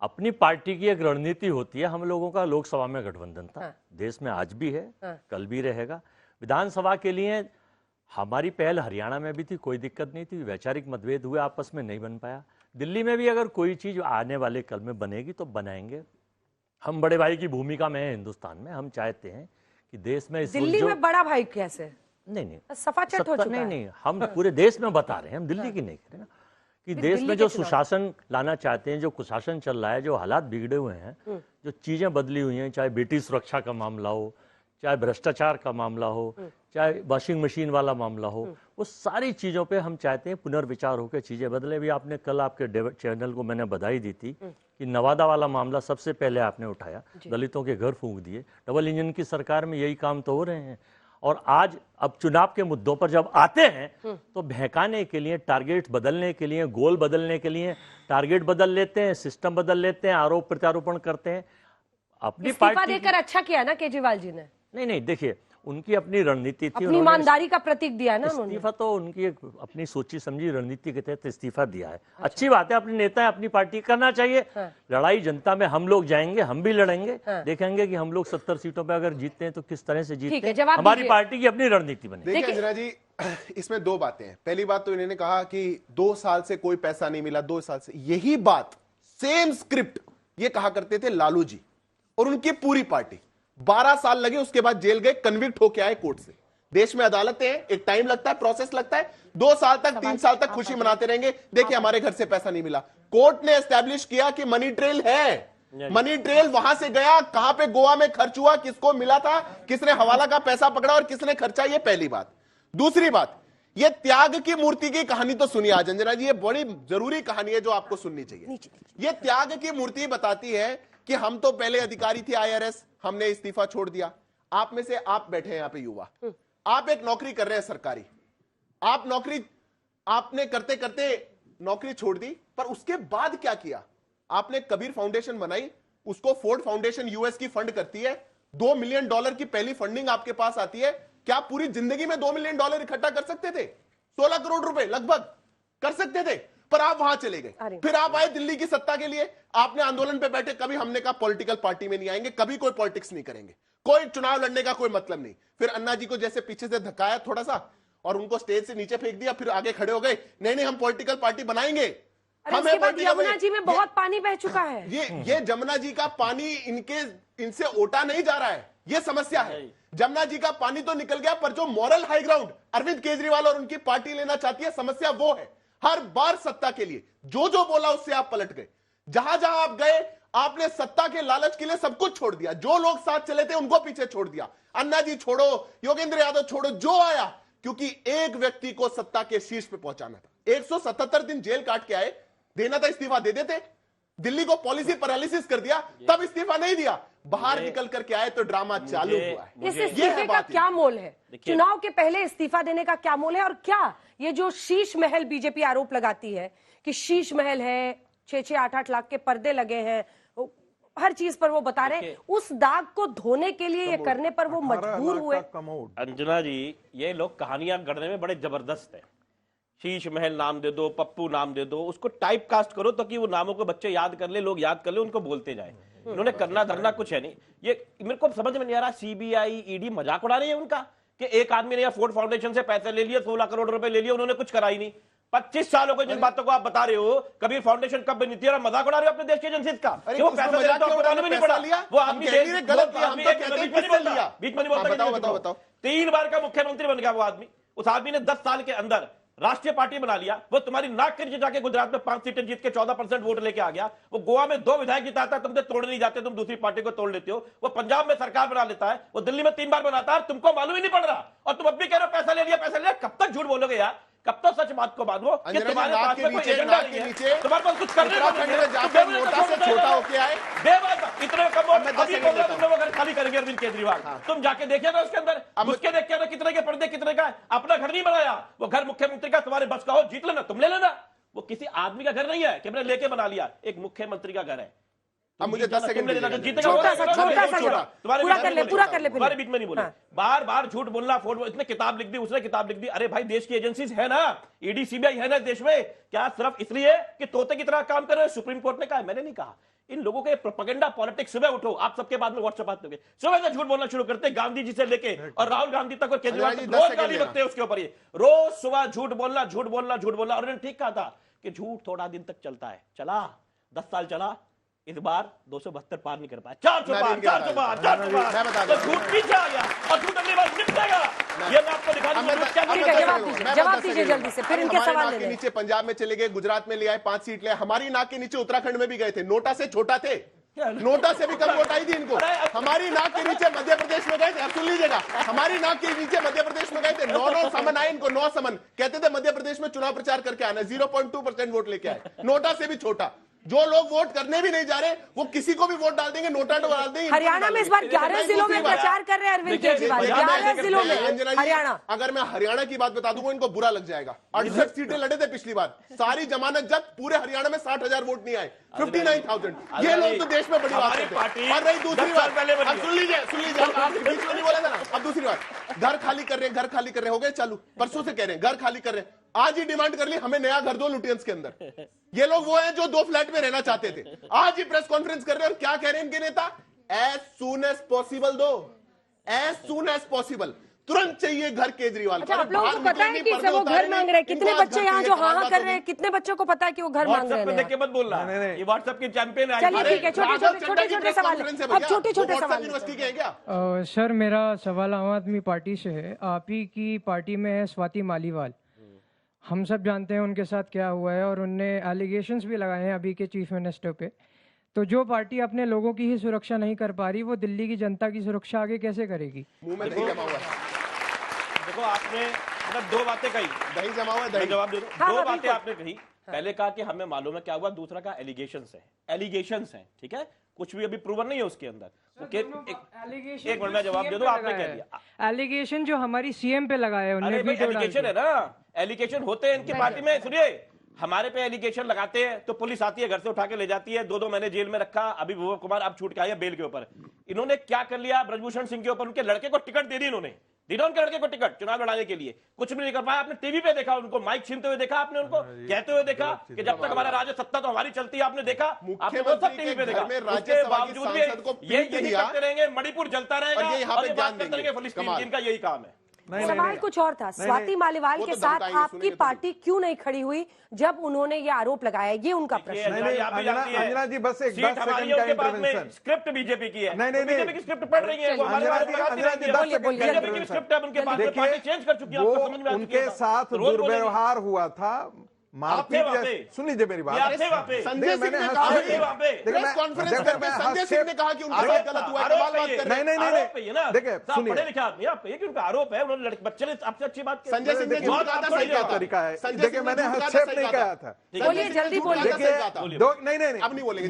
अपनी पार्टी की एक रणनीति होती है। हम लोगों का लोकसभा में गठबंधन था। हाँ। देश में आज भी है। हाँ। कल भी रहेगा। विधानसभा के लिए हमारी पहल हरियाणा में भी थी, कोई दिक्कत नहीं थी। वैचारिक मतभेद हुए, आपस में नहीं बन पाया। दिल्ली में भी अगर कोई चीज आने वाले कल में बनेगी तो बनाएंगे। हम बड़े भाई की भूमिका में है हिंदुस्तान में। हम चाहते हैं कि देश में इस दिल्ली में बड़ा भाई कैसे? नहीं, सफाचट हो चुका है। नहीं, हम पूरे देश में बता रहे हैं, हम दिल्ली की नहीं कह रहे ना, कि देश में जो सुशासन लाना चाहते हैं, जो कुशासन चल रहा है, जो हालात बिगड़े हुए हैं, जो चीजें बदली हुई हैं, चाहे बेटी सुरक्षा का मामला हो, चाहे भ्रष्टाचार का मामला हो, चाहे वॉशिंग मशीन वाला मामला हो, वो सारी चीजों पे हम चाहते हैं पुनर्विचार होकर चीजें बदले। भी आपने कल आपके चैनल को मैंने बधाई दी थी कि नवादा वाला मामला सबसे पहले आपने उठाया, दलितों के घर फूंक दिए। डबल इंजन की सरकार में यही काम तो हो रहे हैं। और आज अब चुनाव के मुद्दों पर जब आते हैं तो बहकाने के लिए, टारगेट बदलने के लिए, गोल बदलने के लिए टारगेट बदल लेते हैं, सिस्टम बदल लेते हैं, आरोप प्रत्यारोपण करते हैं। अपनी इस्तीफा देकर अच्छा किया ना केजरीवाल जी ने? नहीं, देखिए, उनकी अपनी रणनीति थी, अपनी ईमानदारी का प्रतीक दिया है ना उन्होंने। इस्तीफा तो उनकी एक अपनी सोची समझी रणनीति के तहत इस्तीफा दिया है। अच्छी बात है, अपने नेता है, अपनी पार्टी करना चाहिए। लड़ाई जनता में हम लोग जाएंगे, हम भी लड़ेंगे, देखेंगे कि हम लोग 70 सीटों पे अगर जीतते हैं तो किस तरह से जीतते हैं। हमारी पार्टी की अपनी रणनीति बनी। देखिए अंजना जी, इसमें दो बातें हैं। पहली बात तो इन्होंने कहा कि 2 साल से कोई पैसा नहीं मिला, 2 साल से। यही बात, सेम स्क्रिप्ट ये कहा करते थे लालू जी और उनकी पूरी पार्टी। 12 साल लगे, उसके बाद जेल गए, कन्विक्ट होके आए कोर्ट से। देश में अदालतें हैं, एक टाइम लगता है, प्रोसेस लगता है। 2 साल तक, 3 साल तक खुशी मनाते रहेंगे, देखिए हमारे घर से पैसा नहीं मिला। कोर्ट ने एस्टैब्लिश किया कि मनी ट्रेल है, मनी ट्रेल वहां से गया, कहां पे गोवा में खर्च हुआ, किसको मिला था, किसने हवाला का पैसा पकड़ा और किसने खर्चा, ये पहली बात। दूसरी बात, ये त्याग की मूर्ति की कहानी तो सुनिए आज अंजना जी, ये बड़ी जरूरी कहानी है जो आपको सुननी चाहिए। ये त्याग की मूर्ति बताती है कि हम तो पहले अधिकारी थे IRS, हमने इस्तीफा छोड़ दिया। आप में से आप बैठे हैं यहां पे युवा, आप एक नौकरी कर रहे हैं सरकारी, आप नौकरी आपने करते करते नौकरी छोड़ दी, पर उसके बाद क्या किया? आपने कबीर फाउंडेशन बनाई, उसको फोर्ड फाउंडेशन US की फंड करती है, $2 मिलियन की पहली फंडिंग आपके पास आती है। क्या पूरी जिंदगी में $2 मिलियन इकट्ठा कर सकते थे? 16 करोड़ रुपए लगभग कर सकते थे, पर आप वहां चले गए। फिर आप आए दिल्ली की सत्ता के लिए, आपने आंदोलन पे बैठे, कभी हमने कहा पॉलिटिकल पार्टी में नहीं आएंगे, कभी कोई पॉलिटिक्स नहीं करेंगे, कोई चुनाव लड़ने का कोई मतलब नहीं। फिर अन्ना जी को जैसे पीछे से धक्काया थोड़ा सा और उनको स्टेज से नीचे फेंक दिया, फिर आगे खड़े हो गए, नहीं हम पॉलिटिकल पार्टी बनाएंगे। यमुना जी में बहुत पानी बह चुका है। ये जमुना जी का पानी इनसे ओटा नहीं जा रहा है, ये समस्या है। जमुना जी का पानी तो निकल गया, पर जो moral high ground Arvind Kejriwal और उनकी पार्टी लेना चाहती है, समस्या वो है। हर बार सत्ता के लिए जो बोला उससे आप पलट गए। जहां जहां आप गए, आपने सत्ता के लालच के लिए सब कुछ छोड़ दिया। जो लोग साथ चले थे उनको पीछे छोड़ दिया। अन्ना जी छोड़ो, योगेंद्र यादव छोड़ो, जो आया, क्योंकि एक व्यक्ति को सत्ता के शीर्ष पे पहुंचाना था। 177 दिन जेल काट के आए, देना था इस्तीफा दे देते। दिल्ली को पॉलिसी पैरालिसिस कर दिया, तब इस्तीफा नहीं दिया। बाहर निकल करके आए तो ड्रामा चालू हुआ है। इस इस्तीफे का क्या मोल है? चुनाव के पहले इस्तीफा देने का क्या मोल है? और क्या ये जो शीश महल बीजेपी आरोप लगाती है कि शीश महल है, 6-6, 8-8 लाख के पर्दे लगे हैं, हर चीज पर वो बता रहे हैं, उस दाग को धोने के लिए ये करने पर वो मजबूर हुए। अंजना जी, ये लोग कहानियां गढ़ने में बड़े जबरदस्त है। शीश महल नाम दे दो, पप्पू नाम दे दो, उसको टाइप कास्ट करो ताकि वो नामों को बच्चे याद कर ले, लोग याद कर ले, उनको बोलते जाए। इन्होंने करना धरना कुछ है नहीं। ये मेरे को समझ में नहीं आ रहा, CBI ED मजाक उड़ा रही है उनका कि एक आदमी ने फोर्ड फाउंडेशन से पैसे ले लिए, 16 करोड़ रुपए ले लिए, उन्होंने कुछ करा ही नहीं। 25 सालों को जिन बातों को आप बता रहे हो, कबीर फाउंडेशन कब बनी थी, और मजाक उड़ा रहे हो अपने देश की एजेंसीज का। वो पैसा भी नहीं पड़ा, वो आदमी बीच में नहीं बोलता। 3 बार का मुख्यमंत्री बन गया वो आदमी। उस आदमी ने 10 साल के अंदर राष्ट्रीय पार्टी बना लिया, वो तुम्हारी नाक के नीचे जाके गुजरात में 5 सीटें जीत के 14% वोट लेके आ गया, वो गोवा में 2 विधायक जिताता है, तुमसे तोड़ने नहीं जाते, तुम दूसरी पार्टी को तोड़ लेते हो, वो पंजाब में सरकार बना लेता है, वो दिल्ली में 3 बार बनाता है, तुमको मालूम ही नहीं पड़ रहा, और तुम अब भी कह रहे हो पैसा ले लिया, पैसा ले लिया। कब तक झूठ बोलोगे यार? कब तक सच बात को मानो कि तुम्हारे पास में कोई एजेंडा नहीं है, तुम्हारे पास कुछ करने को नहीं है, नोटा से छोटा होके आए, बेबात इतने कम वोट अभी बोल रहे हो तुम लोग अगर खाली करेंगे अरविंद केजरीवाल, तुम जाके देखिए ना उसके अंदर उसके देख के कितने के पर्दे कितने का है, अपना घर नहीं बनाया, वो घर मुख्यमंत्री का तुम्हारे बस का हो, जीत लेना, तुम ले लेना, वो किसी आदमी का घर नहीं है कि मैंने लेके बना लिया, एक मुख्यमंत्री का घर है। अब मुझे 10 सेकंड पूरा कर ले तुम्हारे बीच में नहीं बोला, बार बार झूठ बोलना, फोन इसने किताब लिख दी, उसने किताब लिख दी, अरे भाई देश की एजेंसीज है ना, ईडी सीबीआई है ना देश में, क्या सिर्फ इसलिए कि तोते की तरह काम कर रहे हैं? सुप्रीम कोर्ट ने कहा, मैंने नहीं कहा। इन लोगों के प्रोपेगेंडा पॉलिटिक्स, सुबह उठो आप सबके बाद में व्हाट्सएप आते होंगे, सुबह से झूठ बोलना शुरू करते, गांधी जी से लेके और राहुल गांधी तक और केजरीवाल रोज गाली बकते हैं उसके ऊपर, ये रोज सुबह झूठ बोलना झूठ बोलना झूठ बोलना। और उन्होंने ठीक कहा था कि झूठ थोड़ा दिन तक चलता है, चला 10 साल चला, इस बार 272 पार नहीं कर पाया, 400 पार, तो झूठ पीछे आ गया और झूठ अगली बार निपटेगा। ये मैं आपको दिखा दूंगा। जवाब दीजिए जल्दी से, फिर इनके सवाल के नीचे पंजाब में चले गए, गुजरात में ले आए, 5 सीट ले, हमारी नाक के नीचे उत्तराखंड में भी गए थे, नोटा से छोटा थे, नोटा से भी कम वोट आई थी इनको। हमारी नाक के नीचे मध्य प्रदेश में गए थे, अब सुन लीजिएगा, हमारी नाक के नीचे मध्य प्रदेश में गए थे, 9 समन आए इनको, 9 समन कहते थे मध्य प्रदेश में चुनाव प्रचार करके आना, 0.2% वोट लेके आए, नोटा से भी छोटा। जो लोग वोट करने भी नहीं जा रहे वो किसी को भी वोट डाल देंगे, नोटा डाल देंगे। हरियाणा में इस बार 11 जिलों में प्रचार कर रहे हैं अरविंद केजरीवाल, 11 जिलों में हरियाणा। अगर मैं हरियाणा की बात बता दूंगा इनको बुरा लग जाएगा, 68 सीटें लड़े थे पिछली बार, सारी जमानत जब्त, पूरे हरियाणा में 60,000 वोट नहीं आए, 59,000। ये लोग तो देश में बड़ी बात करते हैं। और रही दूसरी बात, अब सुन लीजिए बीच में नहीं बोला था ना, अब दूसरी बात, घर खाली कर रहे हैं, घर खाली कर रहे, हो गए चालू, परसों से कह रहे हैं घर खाली कर रहे हैं, आज ही डिमांड कर ली हमें नया घर दो लुटियंस के अंदर। ये लोग वो हैं जो 2 फ्लैट में रहना चाहते थे, आज ही प्रेस कॉन्फ्रेंस कर रहे हैं और क्या कह रहे हैं इनके नेता, एज सून एज पॉसिबल दो, एज सून एज पॉसिबल, तुरंत चाहिए घर केजरीवाल। अच्छा, आप लोगों को पता है कि वो घर मांग रहे हैं? कितने बच्चे यहाँ जो हाँ कर रहे हैं, कितने बच्चों को पता है कि वो घर मांग रहे हैं? देख के मत बोलना, ये व्हाट्सएप के चैंपियन है। चलिए ठीक है, छोटे सवाल, अब छोटे सवाल। यूनिवर्सिटी के हैं क्या? सर मेरा सवाल आम आदमी पार्टी से है, आप ही की पार्टी में है स्वाति मालीवाल, हम सब जानते हैं उनके साथ क्या हुआ है और उनने एलिगेशंस भी लगाए हैं अभी के चीफ मिनिस्टर पे। तो जो पार्टी अपने लोगों की ही सुरक्षा नहीं कर पा रही, वो दिल्ली की जनता की सुरक्षा आगे कैसे करेगी? मुंह में दही जमा हुआ है। देखो आपने मतलब 2 बातें कही, दही जमा हुआ है, दही जवाब दे दो। 2 बातें आपने कही, पहले कहा कि हमें मालूम है क्या हुआ, दूसरा कहा एलिगेशंस है, ठीक है, कुछ भी अभी प्रूवन नहीं है उसके अंदर। एक मिनट में जवाब दे दो, आपने कह दिया एलिगेशन जो हमारी सीएम पे लगा है, उन्होंने एलिगेशन है ना, एलिगेशन होते हैं इनकी पार्टी में। सुनिए, हमारे पे एलिगेशन लगाते हैं तो पुलिस आती है, घर से उठा के ले जाती है, 2 महीने जेल में रखा, अभी विभव कुमार अब छूट के आया बेल के ऊपर। इन्होंने क्या कर लिया ब्रजभूषण सिंह के ऊपर, उनके लड़के को टिकट दे दी इन्होंने, उनके लड़के को टिकट चुनाव लड़ाने के लिए, कुछ भी नहीं कर पाया। आपने टीवी पे देखा उनको माइक छीनते हुए देखा, आपने उनको कहते हुए देखा कि जब तक हमारा राज्य सत्ता तो हमारी चलती है, आपने देखा, आपने वो सब टीवी पे देखा। उसके बावजूद भी यही करते रहेंगे, मणिपुर जलता रहेगा और ये बात करते रहेंगे फिलिस्तीन, जिनका यही काम है। सवाल कुछ और था, स्वाति मालीवाल के साथ आपकी पार्टी क्यों नहीं खड़ी हुई जब उन्होंने ये आरोप लगाया, ये उनका प्रश्न है। अंजना जी बस एक 10 सेकंड का इंटरवेंशन। स्क्रिप्ट बीजेपी की है, नहीं बीजेपी की स्क्रिप्ट पढ़ रही है वो, बीजेपी की स्क्रिप्ट है, उनके पास पार्टी चेंज कर चुकी है, आपको समझ में आ उनके साथ दुर्व्यवहार हुआ था, मारपीट। सुन लीजिए मेरी बात, संजय सिंह ने कहा प्रेस कॉन्फ्रेंस करके संजय सिंह ने कहा कि उनके साथ गलत हुआ है, बात कर रहे हैं। नहीं देखिए सुनिए, पढ़े लिखे आदमी आप, ये कि उनका आरोप है, उन्होंने बच्चे ने आपसे अच्छी बात की। संजय सिंह ने झूठ कहा था, सही कहा तरीका है, देखिए मैंने हस्तक्षेप नहीं कहा था। बोलिए जल्दी बोलिए। नहीं अब नहीं बोलेंगे,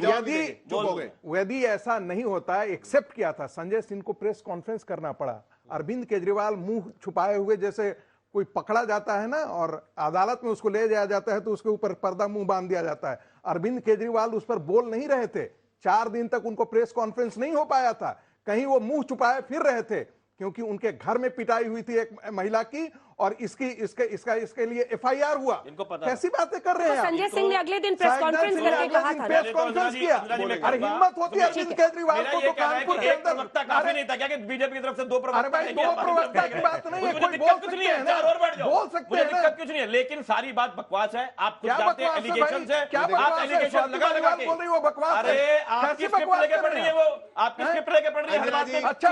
यदि ऐसा नहीं होता, एक्सेप्ट किया था, संजय सिंह को प्रेस कॉन्फ्रेंस करना पड़ा। अरविंद केजरीवाल मुंह छुपाए हुए, जैसे कोई पकड़ा जाता है ना और अदालत में उसको ले जाया जाता है तो उसके ऊपर पर्दा मुंह बांध दिया जाता है, अरविंद केजरीवाल उस पर बोल नहीं रहे थे। 4 दिन तक उनको प्रेस कॉन्फ्रेंस नहीं हो पाया था, कहीं वो मुंह छुपाए फिर रहे थे, क्योंकि उनके घर में पिटाई हुई थी एक महिला की और इसके लिए एफआईआर हुआ। इनको पता कैसी बातें कर रहे हैं? संजय सिंह ने अगले दिन प्रेस कॉन्फ्रेंस करके कहा था, प्रेस कॉन्फ्रेंस किया। अरे हिम्मत होती है अरविंद केजरीवाल को तो कानपुर के अंदर काफी नहीं था क्या कि बीजेपी की तरफ से 2 प्रवक्ता है? 2 प्रवक्ता की बात नहीं है, कोई बोल सकते हैं ना, बोल सकते हैं, दिक्कत कुछ नहीं है, लेकिन सारी बात बकवास है। आप खुद जानते हैं एलिगेशन है, आप एलिगेशन लगा के बोल रही हो बकवास। अरे आपकी स्क्रिप्ट लेके पढ़ रही है वो, आपकी स्क्रिप्ट लेके पढ़ रही है हर बात में। अच्छा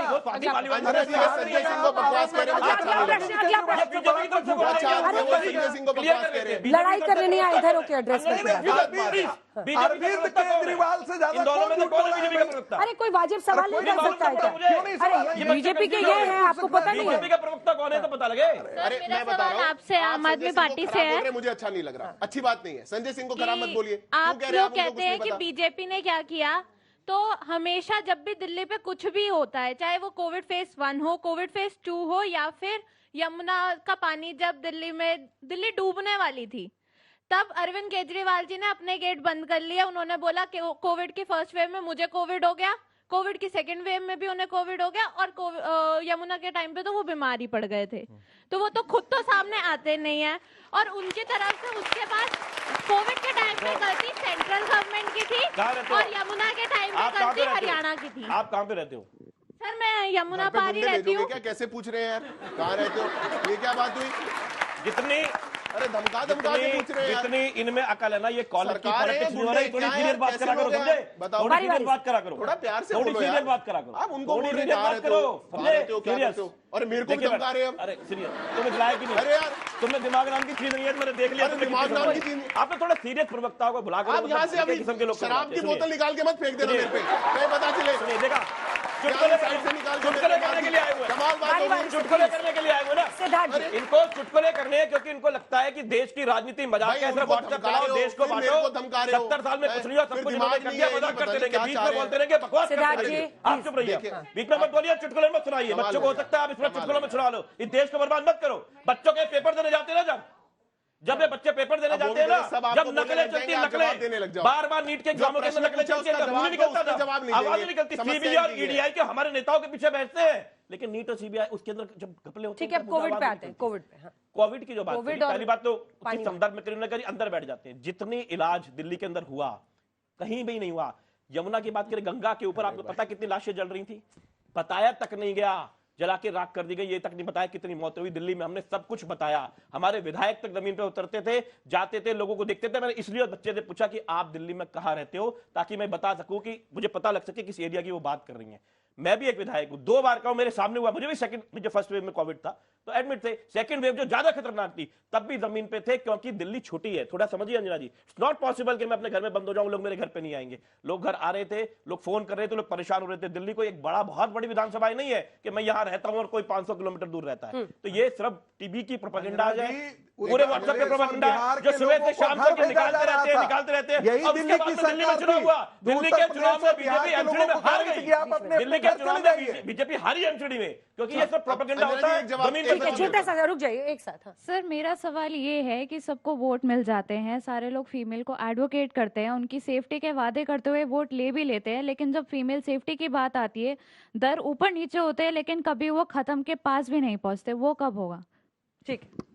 बीजेपी की तरफ से बोल रहे हैं, वो संजय सिंह को बकवास कह रहे हैं। लड़ाई करने नहीं आए इधर होके एड्रेस में। अरविंद केजरीवाल से ज्यादा दोनों में कौन से कौन है झूठ बीजेपी का प्रवक्ता? अरे कोई वाजिब सवाल नहीं कर सकता है क्या? अरे बीजेपी के ये हैं, आपको पता नहीं बीजेपी है? का प्रवक्ता कौन है तो पता लगे। अरे मैं बता रहा हूँ, आपसे आम आदमी पार्टी से है, मुझे अच्छा नहीं लग रहा, अच्छी बात नहीं है। संजय सिंह को खराब मत बोलिए। आप लोग कहते हैं कि बीजेपी ने क्या किया, तो हमेशा जब भी दिल्ली पे कुछ भी होता है, चाहे वो कोविड फेज 1 हो, कोविड फेज 2 हो, या फिर यमुना का पानी जब दिल्ली डूबने वाली थी, तब अरविंद केजरीवाल जी ने अपने गेट बंद कर लिए। उन्होंने बोला कि कोविड की फर्स्ट वेव में मुझे कोविड हो गया, कोविड की सेकंड वेव में भी उन्हें कोविड हो गया, और यमुना के टाइम पे तो वो बीमार ही पड़ गए थे। तो वो तो खुद तो सामने आते नहीं है, और उनकी तरफ से उसके बाद कोविड के टाइम पे गलती सेंट्रल गवर्नमेंट की थी, और यमुना के टाइम पे गलती हरियाणा की थी। आप कहाँ पे रहते हो? सर मैं यमुना पार ही रहती हूँ। क्या कैसे पूछ रहे हैं यार, कहाँ रहते हो? ये क्या बात हुई? जितनी अरे धमका के पूछ रहे हैं यार। जितनी इनमें अकल है ना, ये कॉलेज की सरकार है, पॉलिटिक्स में हो गुंडे रही, थोड़ी क्या सीरियस है, बात कैसे करा करो, लोग हैं? समझे? बताओ। थोड़ी सीरियस बात करा करो, थोड़ा प्यार से थोड़ी बोलो यार। सीरियस बात करा करो, आप उनको बोल थोड़ी रहे सीरियस बात करो, समझे? सीरियस। और मेरे को भी धमका रहे हैं। अरे सीरियस, तुम्हें दिलाया कि नहीं? अरे यार तुमने दिमाग नाम की चीज नहीं है, मैंने देख लिया। अरे दिमाग नाम की चीज, आपने थोड़ा सीरियस प्रवक्ताओं को बुला कर आप यहाँ से अभी शराब की बोतल निकाल के मत फेंक देना मेरे पे, कहीं पता चले। देखा, चुटकुले करने के लिए आए हुए, कमाल बात होगी। चुटकुले करने के लिए आए हुए ना, सिद्धार्थ जी। इनको चुटकुले करने हैं क्योंकि इनको लगता है कि देश की राजनीति मजाक है, सिर्फ व्हाट्सएप चलाओ, देश को बांटो। 70 साल में कुछ नहीं हुआ, सब कुछ इन्होंने कर दिया, मजाक करते रहेंगे, बीच में बोलते रहेंगे, बकवास करते रहेंगे। आप चुप रहिए, बीच में मत बोलिए, चुटकुले मत सुनाइए। बच्चों को हो सकता है आप इसमें चुटकुलों में सुना लो, इस देश को बर्बाद मत करो। बच्चों के पेपर देने जाते ना, जब ये बच्चे पेपर देने जाते हैं ना, जब नकलें चलती हैं, नकलें बार नीट के एग्जामों के अंदर नकलें चलती हैं, नहीं निकलता था, आवाज नहीं निकलती। सीबीआई और ईडीआई के हमारे नेताओं के पीछे बैठते हैं, लेकिन नीट और सीबीआई उसके अंदर जब घपले होते हैं। ठीक है, कोविड पे आते हैं। कोविड पे, हाँ। कोविड की जो बात कोविड करी, और पहली बात तो पानी किस संदर्भ में करी, अंदर बैठ जाते हैं। जितनी इलाज दिल्ली के अंदर हुआ, कहीं भी नहीं हुआ। यमुना की बात करें, गंगा के ऊपर आपको पता कितनी लाशें जल रही थी, बताया तक नहीं गया, जला के राख कर दी गई, ये तक नहीं बताया कितनी मौत हुई दिल्ली में। हमने सब कुछ बताया, हमारे विधायक तक जमीन पे उतरते थे, जाते थे, लोगों को देखते थे। मैंने इसलिए बच्चे से पूछा कि आप दिल्ली में कहां रहते हो, ताकि मैं बता सकूं कि मुझे पता लग सके किस एरिया की वो बात कर रही है। मैं भी एक विधायक हूं, 2 बार का मेरे सामने हुआ, मुझे भी सेकंड, जो फर्स्ट वेव में कोविड था तो एडमिट थे, सेकंड वेव जो ज्यादा खतरनाक थी तब भी जमीन पे थे, क्योंकि दिल्ली छोटी है। थोड़ा समझिए अंजना जी, इट्स नॉट पॉसिबल कि मैं अपने घर में बंद हो जाऊं, लोग मेरे घर पे नहीं आएंगे। लोग घर आ रहे थे, लोग फोन कर रहे थे, लोग परेशान हो रहे थे। दिल्ली को एक बहुत बड़ी विधानसभा नहीं है कि मैं यहां रहता हूं और कोई 500 किलोमीटर दूर रहता है। तो ये सिर्फ टीवी की प्रोपेगेंडा है, पूरे व्हाट्सएप पे प्रोपेगेंडा जो सुबह से शाम तक निकालते रहते हैं। यही दिल्ली की दिल्ली में चुनाव हुआ, दिल्ली के चुनाव में बीजेपी एमसीडी में हार गई, दिल्ली के चुनाव में बीजेपी हारी एमसीडी में, क्योंकि ये सब प्रोपेगेंडा होता है। छोटा सा रुक जाइए एक साथ। हाँ। सर मेरा सवाल ये है कि सबको वोट मिल जाते हैं, सारे लोग फीमेल को एडवोकेट करते हैं, उनकी सेफ्टी के वादे करते हुए वोट ले भी लेते हैं, लेकिन जब फीमेल सेफ्टी की बात आती है, दर ऊपर नीचे होते हैं, लेकिन कभी वो खत्म के पास भी नहीं पहुंचते। वो कब होगा? ठीक है,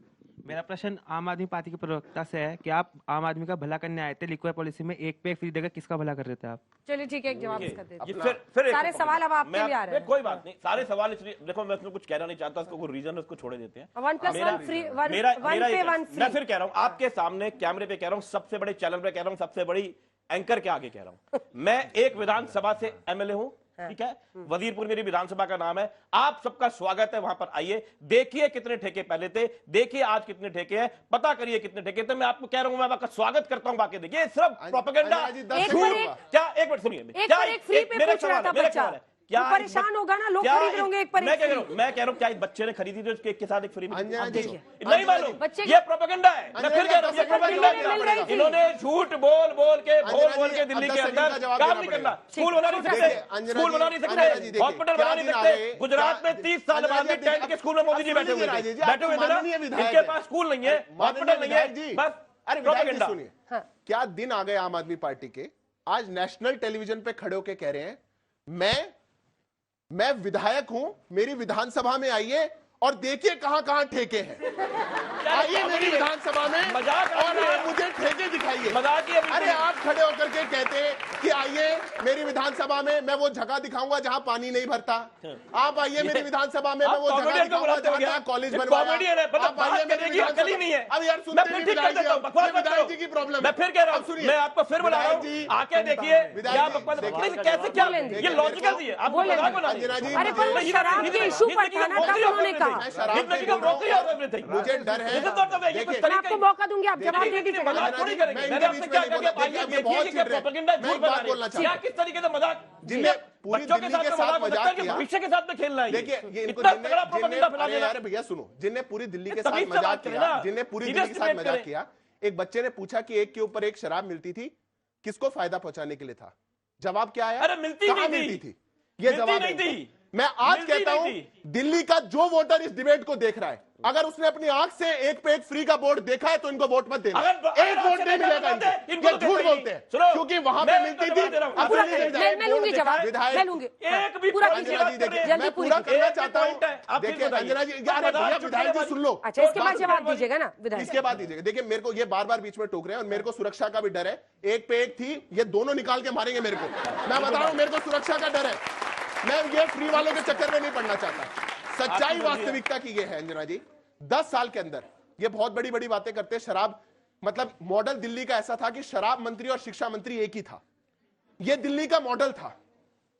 मेरा प्रश्न आम आदमी पार्टी के प्रवक्ता से है कि आप आम आदमी का भला करने आए थे, लिक्विड पॉलिसी में एक पे एक फ्री देकर किसका भला कर रहे थे आप? चलिए ठीक है, एक जवाब इसका दे दीजिए। फिर सारे सवाल अब आपके लिए आ रहे हैं। कोई बात नहीं, सारे सवाल इसलिए देखो, मैं उसमें कुछ कहना नहीं चाहता, उसको कोई रीजन उसको छोड़े देते हैं। 1+1 फ्री, मैं फिर कह रहा हूँ आपके सामने कैमरे पे कह रहा हूँ, सबसे बड़े चैनल पे कह रहा हूँ, सबसे बड़ी एंकर के आगे कह रहा हूँ, मैं एक विधानसभा से एमएलए हूँ, ठीक है, वजीरपुर मेरी विधानसभा का नाम है। आप सबका स्वागत है, वहां पर आइए, देखिए कितने ठेके पहले थे, देखिए आज कितने ठेके हैं, पता करिए कितने ठेके थे। मैं आपको कह रहा हूं, मैं आपका स्वागत करता हूं, बाकी देखिए सिर्फ प्रोपेगेंडा। क्या एक मिनट सुनिए, मेरा सवाल है, क्या परेशान होगा ना, लोग खरीद लेंगे एक पर एक। मैं कह रहा हूँ क्या इस बच्चे ने खरीदी थी उसके एक के साथ एक फ्री में? नहीं मालूम, ये प्रोपेगेंडा है। मैं फिर कह रहा हूँ ये प्रोपेगेंडा है। इन्होंने झूठ बोल के दिल्ली के अंदर काम नहीं करना, स्कूल बना नहीं सकते, स्कूल बना नहीं सकते, हॉस्पिटल बना नहीं सकते। गुजरात में 30 साल बाद में टेंट के स्कूल में मोदी जी बैठे हुए थे ना, इनके पास स्कूल नहीं है, हॉस्पिटल नहीं है, बस प्रोपेगेंडा। सुनिए, क्या दिन आ गए आम आदमी पार्टी के, आज नेशनल टेलीविजन पे खड़े होके कह रहे हैं मैं विधायक हूं, मेरी विधानसभा में आइए और देखिए कहां ठेके हैं। आइए मेरी विधानसभा में और आप मुझे ठेके दिखाइए। अरे आप खड़े होकर के कहते हैं कि आइए मेरी विधानसभा में, मैं वो जगह दिखाऊंगा जहां पानी नहीं भरता। आप आइए मेरी विधानसभा में, मैं वो जगह दिखाऊंगा जहां कॉलेज बनवाया। आप आइए मेरी विधानसभा में। अब यार सुनते हैं विधायक जी की प्रॉब्लम। मैं फिर कह रहा हूं, मैं आपको फिर बुला रहा हूं, आके देखिए क्या कैसे क्या ये लॉजिकल है। आप अरे पर शराब के इशू पर था ना, तब उन्होंने मुझे डर है। मैं आपको मौका दूंगी, आप जवाब दे दीजिएगा। किस तरीके से मजाक जिन्हें पूरी दिल्ली के साथ मजाक किया, भविष्य के साथ में खेलना है। देखिए ये इनको यार भैया सुनो, जिन्हें पूरी दिल्ली के साथ मजाक किया, जिन्हें पूरी दिल्ली के साथ मजाक किया, एक बच्चे ने पूछा कि एक के ऊपर एक शराब मिलती थी, किसको फायदा पहुंचाने के लिए था? जवाब क्या आया? अरे मिलती नहीं थी। ये जवाब नहीं थी। मैं आज कहता हूं, दिल्ली का जो वोटर इस डिबेट को देख रहा है, अगर उसने अपनी आंख से एक पे एक फ्री का बोर्ड देखा है तो इनको वोट मत देना। एक वोट नहीं मिलेगा इनको। ये झूठ बोलते हैं क्योंकि वहां पे मिलती थी। मैं लूंगी जवाब, मैं लूंगी। एक भी पूरा देखिए, मैं पूरा करना चाहता हूं। देखिए अंजना जी, भैया विधायक जी सुन लो। अच्छा, इसके बाद जवाब दीजिएगा ना विधायक। इसके बाद दीजिएगा। देखिए मेरे को ये बार बार बीच में टोक रहे हैं और मेरे को सुरक्षा का भी डर है। एक पे एक थी, ये दोनों निकाल के मारेंगे मेरे को। मैं बता रहा हूं, मेरे को सुरक्षा का डर है। मैं ये फ्री वालों के चक्कर में नहीं पड़ना चाहता। सच्चाई वास्तविकता की ये है अंजना जी, 10 साल के अंदर ये बहुत बड़ी बड़ी बातें करते हैं। शराब मतलब मॉडल दिल्ली का ऐसा था कि शराब मंत्री और शिक्षा मंत्री एक ही था। ये दिल्ली का मॉडल था।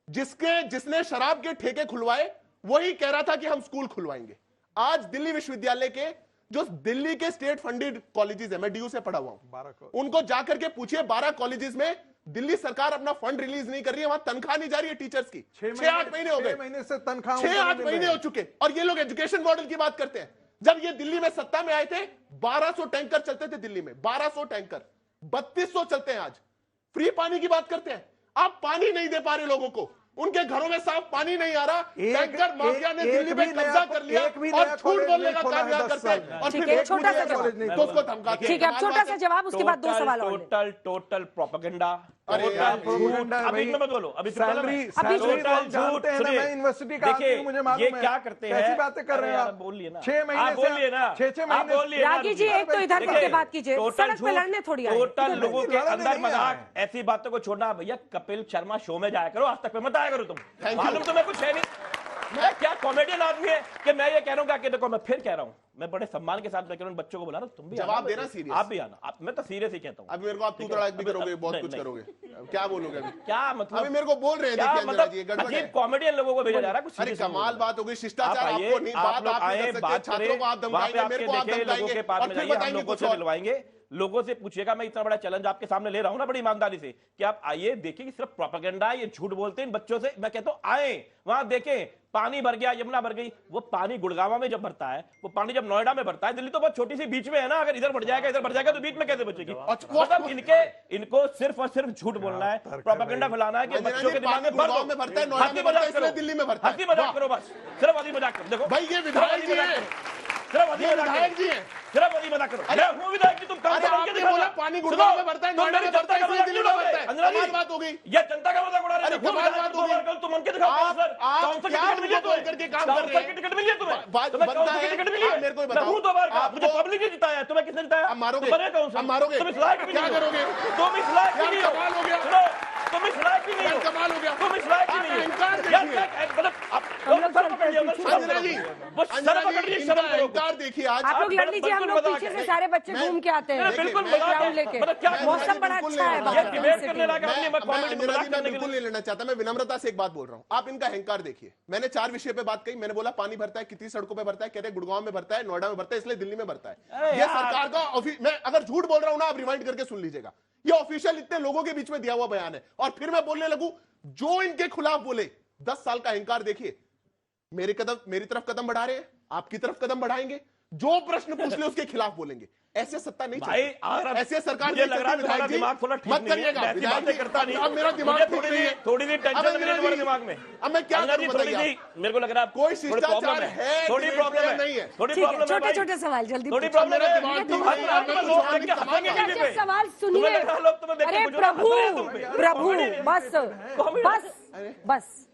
जिसने शराब के ठेके खुलवाए वही कह रहा था कि हम स्कूल खुलवाएंगे। आज दिल्ली विश्वविद्यालय के जो दिल्ली के स्टेट फंडेड कॉलेजेस है, मैं डीयू से पढ़ा हुआ हूं, उनको जाकर के पूछिए 12 कॉलेजेस में दिल्ली सरकार अपना फंड रिलीज नहीं कर रही है, वहां तनख्वाह नहीं जा रही है टीचर्स की। 6-8 महीने हो गए, 6 महीने से तनख्वाह 6-8 महीने हो चुके और ये लोग एजुकेशन मॉडल की बात करते हैं। जब ये दिल्ली में सत्ता में आए थे 1200 टैंकर चलते थे दिल्ली में, 1200 टैंकर, 3200 चलते हैं आज। फ्री पानी की बात करते हैं, आप पानी नहीं दे पा रहे लोगों को, उनके घरों में साफ पानी नहीं आ रहा। टैंकर माफिया ने दिल्ली में कब्जा कर लिया और झूठ बोलने का काम यहां करते हैं और फिर छोटा सा जवाब तो उसको धमकाते हैं। ठीक है, छोटा सा जवाब, उसके बाद 2 सवाल और। Total propaganda. अरे अभी मत बोलो, अभी जानते हैं ना, मैं यूनिवर्सिटी का आदमी हूं, मुझे मालूम है। ये क्या करते हैं, कैसी बातें कर रहे हैं आप? बोलिए ना, 6 महीने से बोलिए ना, 6 महीने। रागी जी एक तो इधर करके बात कीजिए, सड़क पे लड़ने थोड़ी आए। टोटल लोगों के अंदर मजाक, ऐसी बातों को छोड़ना। भैया कपिल शर्मा शो में जाया करो, आज तक पे मत आया करो तुम। मालूम तुम्हें कुछ है नहीं, मैं क्या कॉमेडियन आदमी है कि मैं ये कह रहा हूँ कि देखो, मैं फिर कह रहा हूँ, मैं बड़े सम्मान के साथ मैं कह रहा हूँ बच्चों को बुला रहा हूँ, तुम भी जवाब देना सीरियस, आप भी आना। मैं तो सीरियस ही कहता हूँ। अभी मेरे को आप तू तड़ाक भी करोगे, बहुत कुछ करोगे, क्या बोलोगे अभी? क्या मतलब? अभी मेरे को बोल रहे हैं, देखिए अंजना जी, गड़बड़ है। कॉमेडियन लोगों को भेजा जा रहा है कुछ। अरे कमाल बात हो गई, शिष्टाचार आपको नहीं, बात आप नहीं कर सकते, छात्रों को आप धमकाएंगे, मेरे को आप धमकाएंगे और फिर बताएंगे कुछ और। मिलवाएंगे लोगों से पूछिएगा। मैं इतना बड़ा चैलेंज आपके सामने ले रहा हूं ना बड़ी ईमानदारी से कि आप आइए, देखिए कि सिर्फ प्रोपेगेंडा है, ये झूठ बोलते हैं इन बच्चों से। मैं कहता हूं आए वहां देखें, पानी भर गया, यमुना भर गई। वो पानी गुड़गांव में जब भरता है, वो पानी जब नोएडा में भरता है, दिल्ली तो बहुत छोटी सी बीच में है ना, अगर इधर बढ़ जाएगा इधर बढ़ जाएगा तो बीच में कैसे बचेगी? मतलब इनको सिर्फ और सिर्फ झूठ बोलना है, प्रोपेगेंडा फैलाना है कि बच्चों के दिमाग में गुड़गांव में भरता है, नोएडा में भरता है, इसलिए दिल्ली में भरता है। हंसी मजाक करो बस, सिर्फ हंसी मजाक करो। देखो भाई ये विधायक जी है, सिर्फ विधायक जी है, सिर्फ मजाक करो। अरे वो विधायक जी तुम काम आपने बोला पानी गुड़गांव में भरता है, नोएडा में भरता है, इसलिए दिल्ली में भरता है। कमाल बात हो गई, ये जनता का मजाक उड़ा रहे हो। कमाल बात हो गई, तुम उनके दिखाओ सर, आप क्या मुझे बोल करके काम कर रहे हैं? टिकट मिली है तुम्हें? बनता है, टिकट मिली है? मेरे को बताओ। हूं 2 बार का, मुझे पब्लिक ने जिताया है, तुम्हें किसने जिताया? अब मारोगे, अब मारोगे, तुम इस लायक भी क्या करोगे? तुम इस लायक भी नहीं हो। कमाल हो गया, तुम इस लायक भी नहीं हो, कमाल हो गया, तुम इस लायक भी नहीं हो। मतलब अंजना जी, इंकार देखिए आज आप लोग लड़ लीजिए, हम लोग पीछे से सारे बच्चे घूम के आते हैं, बिल्कुल लेके। मौसम बड़ा अच्छा है, मैं बिल्कुल नहीं लेना चाहता, मैं विनम्रता से एक बात बोल रहा हूँ। आप इनका अहंकार देखिए। मैंने 4 विषय पे बात कही, मैंने बोला पानी भरता है, कितनी सड़कों पे भरता है, कहते हैं गुड़गांव में भरता है, नोएडा में भरता है, इसलिए दिल्ली में भरता है। ये सरकार का मैं अगर झूठ बोल रहा हूं ना, आप रिवाइंड करके सुन लीजिएगा। ये ऑफिशियल इतने लोगों के बीच में दिया हुआ बयान है और फिर मैं बोलने लगूं जो इनके खिलाफ बोले। 10 साल का अहंकार देखिए। मेरी तरफ कदम बढ़ा रहे हैं, आपकी तरफ कदम बढ़ाएंगे, जो प्रश्न पूछ ले उसके खिलाफ बोलेंगे। ऐसे सत्ता नहीं भाई, ऐसे सरकार मुझे लग रहा है तुम्हारा दिमाग थोड़ा ठीक नहीं है, ऐसी बातें करता नहीं। अब मेरा दिमाग थोड़ी सी टेंशन लग रही है तुम्हारे दिमाग में। अब मैं क्या करूं बताइए? मेरे को लग रहा है कोई शिष्टाचार है, थोड़ी प्रॉब्लम है, नहीं है, थोड़ी प्रॉब्लम है। छोटे-छोटे सवाल जल्दी, थोड़ी प्रॉब्लम है। सवाल सुनिए। अरे प्रभु, बस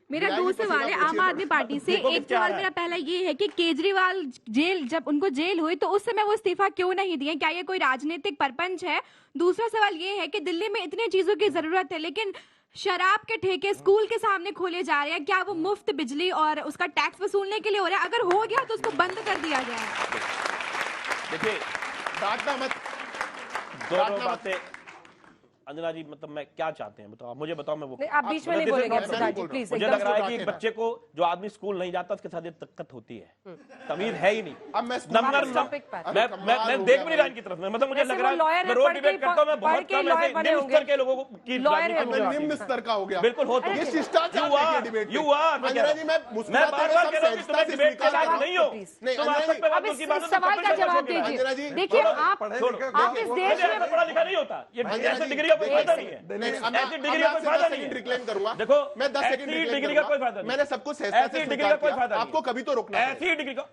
मेरा 2 सवाल है आम आदमी पार्टी से। एक सवाल मेरा पहला ये है कि केजरीवाल जब उनको जेल हुई तो उस समय वो इस्तीफा क्यों नहीं दिए? क्या ये कोई राजनीतिक परपंच है? दूसरा सवाल ये है कि दिल्ली में इतनी चीजों की जरूरत है, लेकिन शराब के ठेके स्कूल के सामने खोले जा रहे हैं। क्या वो मुफ्त बिजली और उसका टैक्स वसूलने के लिए हो रहा है? अगर हो गया तो उसको बंद कर दिया जाए। देखिए, डांटना मत, दोनों बातें अंजना जी मतलब मैं क्या चाहते हैं बताओ, मुझे बताओ। मैं वो आप बीच में नहीं बोलेंगे सिद्धार्थ जी, प्लीज। मुझे लग रहा है कि बच्चे को जो आदमी स्कूल नहीं जाता उसके साथ ये दिक्कत होती है, तमीज है ही नहीं। अब मैं देख भी नहीं रहा इनकी तरफ में, मतलब मुझे लग रहा है मैं रोड डिबेट करता हूं, मैं बहुत कम ऐसे निम्न स्तर के लोगों की निम्न स्तर का हो गया, बिल्कुल होता है। ये शिष्टाचार की डिबेट यू आर अंजना जी, मैं बार-बार कह रहा हूं कि तुम्हें डिबेट के लायक नहीं हो, तुम आज तक अब इस सवाल का जवाब दीजिए। देखिए आप इस देश में पढ़ा लिखा नहीं होता, ये ऐसे डिग्री का कोई फायदा नहीं है, ऐसी डिग्री का कोई फायदा नहीं है। रिक्लेम करूंगा, देखो मैं 10 सेकंड डिग्री का कोई फायदा नहीं, मैंने सब कुछ ऐसी डिग्री का कोई फायदा नहीं, आपको कभी तो रोकना है। ऐसी डिग्री का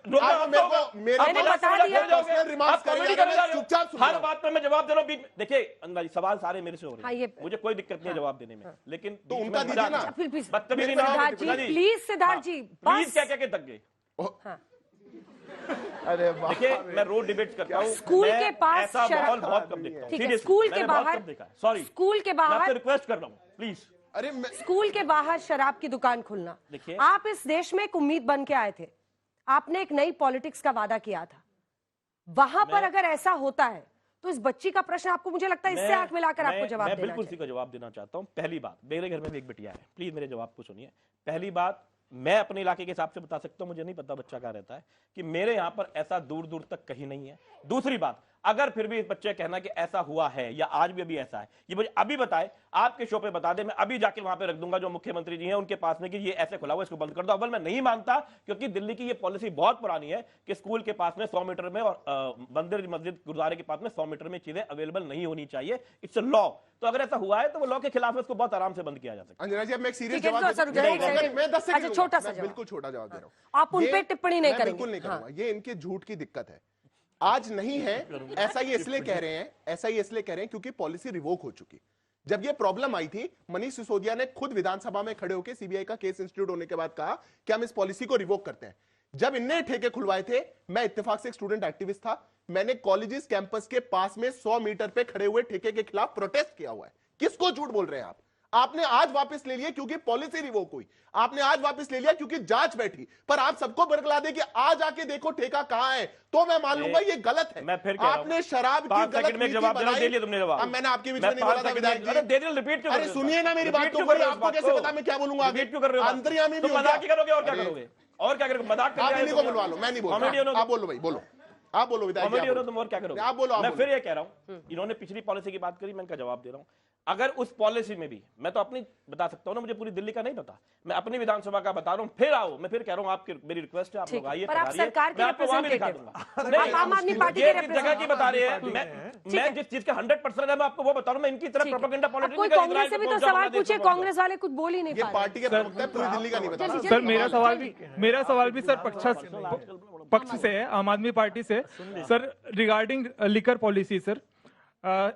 मैंने बता दिया, रिमार्क्स करें, चुपचाप सुनो। हर बात पर मैं जवाब दे रहा हूं। देखिए अंजना जी सवाल सारे मेरे से हो रहे हैं, मुझे कोई दिक्कत नहीं है जवाब देने में, लेकिन तो उनका दीजिए ना, बदतमीजी प्लीज सिद्धार्थ जी, प्लीज क्या क्या तक गए। अरे देखिए मैं रोड डिबेट करता हूँ, स्कूल के पास ऐसा माहौल बहुत कम देखता हूँ, ठीक है, स्कूल के बाहर, सॉरी स्कूल के बाहर रिक्वेस्ट कर रहा हूँ प्लीज। अरे स्कूल के बाहर शराब की दुकान खुलना, देखिए आप इस देश में एक उम्मीद बन के आए थे, आपने एक नई पॉलिटिक्स का वादा किया था, वहां पर अगर ऐसा होता है तो इस बच्ची का प्रश्न आपको, मुझे लगता है इससे आंख मिलाकर आपको जवाब देना बिल्कुल इसी का जवाब देना चाहता हूं। पहली बात, मेरे घर में भी एक बिटिया है, प्लीज मेरे जवाब को सुनिए। पहली बात, मैं अपने इलाके के हिसाब से बता सकता हूं, मुझे नहीं पता बच्चा कहां रहता है, कि मेरे यहां पर ऐसा दूर दूर तक कहीं नहीं है। दूसरी बात, अगर फिर भी इस बच्चे कहना कि ऐसा हुआ है या आज भी अभी ऐसा है, ये मुझे अभी बताए, आपके शो पे बता दे, मैं अभी जाके वहां पे रख दूंगा जो मुख्यमंत्री जी हैं उनके पास में कि ये ऐसे खुला हुआ, इसको बंद कर दो। अव्वल मैं नहीं मानता, क्योंकि दिल्ली की ये पॉलिसी बहुत पुरानी है कि स्कूल के पास में 100 मीटर में और मंदिर मस्जिद गुरुद्वारे के पास में 100 मीटर में चीजें अवेलेबल नहीं होनी चाहिए, इट्स अ लॉ। तो अगर ऐसा हुआ है तो वो लॉ के खिलाफ उसको बहुत आराम से बंद किया जा सकता है। अंजना जी अब मैं एक सीरियस ठीक है, जवाब तो सर, मैं 10 सेकंड छोटा सा बिल्कुल छोटा जवाब दे रहा हूं, आप उन पे टिप्पणी नहीं करेंगे। बिल्कुल नहीं करूंगा, ये इनके झूठ की दिक्कत है, आज नहीं है। ऐसा ही इसलिए कह रहे हैं क्योंकि पॉलिसी रिवोक हो चुकी। जब ये प्रॉब्लम आई थी, मनीष सिसोदिया ने खुद विधानसभा में खड़े होकर सीबीआई का केस इंस्टीट्यूट होने के बाद कहा कि हम इस पॉलिसी को रिवोक करते हैं। जब इनने ठेके खुलवाए थे, मैं इत्तेफाक से एक स्टूडेंट एक्टिविस्ट था, मैंने कॉलेजेस कैंपस के पास में 100 मीटर पे खड़े हुए ठेके के खिलाफ प्रोटेस्ट किया हुआ है। किसको झूठ बोल रहे हैं आप? आपने आज वापस ले लिया क्योंकि पॉलिसी रिवोक हुई, आपने आज वापस ले लिया क्योंकि जांच बैठी, पर आप सबको बरगला दे कि आज आके देखो ठेका कहां है, तो मैं मान लूंगा ये गलत है। मैं फिर आपने शराब की गलत नीति जवाब बनाई। तुमने जवाब, अब मैंने आपके बीच में नहीं बोला था विधायक जी, रिपीट अरे सुनिए ना मेरी बात, तो आपको कैसे पता मैं क्या बोलूंगा? क्यों कर रहे हो? अंतर्यामी भी मजाक ही करोगे और क्या करोगे? और क्या करोगे? मजाक आप इन्हीं को बुलवा लो, मैं नहीं बोल रहा। आप बोलो भाई, बोलो, आप बोलो विधायक जी, तुम और क्या करोगे? आप बोलो। मैं फिर ये कह रहा हूं, इन्होंने पिछली पॉलिसी की बात करी, मैं इनका जवाब दे रहा हूं। अगर उस पॉलिसी में भी, मैं तो अपनी बता सकता हूं ना, मुझे पूरी दिल्ली का नहीं पता, मैं अपनी विधानसभा का बता रहा हूं, फिर आओ, मैं फिर कह रहा हूं, आपकी मेरी रिक्वेस्ट है, आप लोग आइए, पर आप सरकार के रिप्रेजेंटेटिव, आम आदमी पार्टी के जगह की बता रहे हैं, मैं जिस चीज का 100% है मैं आपको वो बता रहा हूं, मैं इनकी तरफ प्रोपेगेंडा पॉलिटिक्स कोई कांग्रेस से भी तो सवाल पूछे, कांग्रेस वाले कुछ बोल ही नहीं पा रहे। पार्टी के प्रवक्ता है, पूरी दिल्ली का नहीं बता। सर मेरा सवाल भी सर पक्ष से है, आम आदमी पार्टी से। Sir regarding liquor policy, sir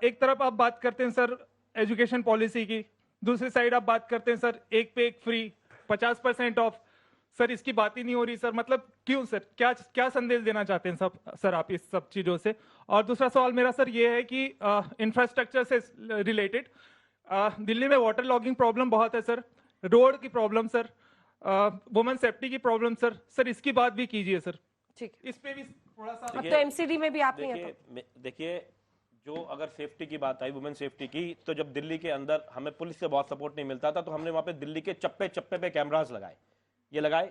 एक तरफ आप बात करते हैं सर एजुकेशन पॉलिसी की, दूसरी साइड आप बात करते हैं सर एक पे एक फ्री, 50% ऑफ, सर इसकी बात ही नहीं हो रही सर, मतलब क्यों सर? क्या संदेश देना चाहते हैं सर आप इस सब चीजों से? और दूसरा सवाल मेरा सर ये है कि इंफ्रास्ट्रक्चर से रिलेटेड, दिल्ली में वाटर लॉगिंग प्रॉब्लम बहुत है सर, रोड की प्रॉब्लम सर, वुमेन सेफ्टी की प्रॉब्लम सर इसकी बात भी कीजिए सर। ठीक, इस पे भी थोड़ा सा। अब तो एमसीडी में भी आप नहीं है। देखिए जो अगर सेफ्टी की बात आई, वुमेन सेफ्टी की, तो जब दिल्ली के अंदर हमें पुलिस से बहुत सपोर्ट नहीं मिलता था, तो हमने वहां पे दिल्ली के चप्पे चप्पे पे कैमरास लगाए,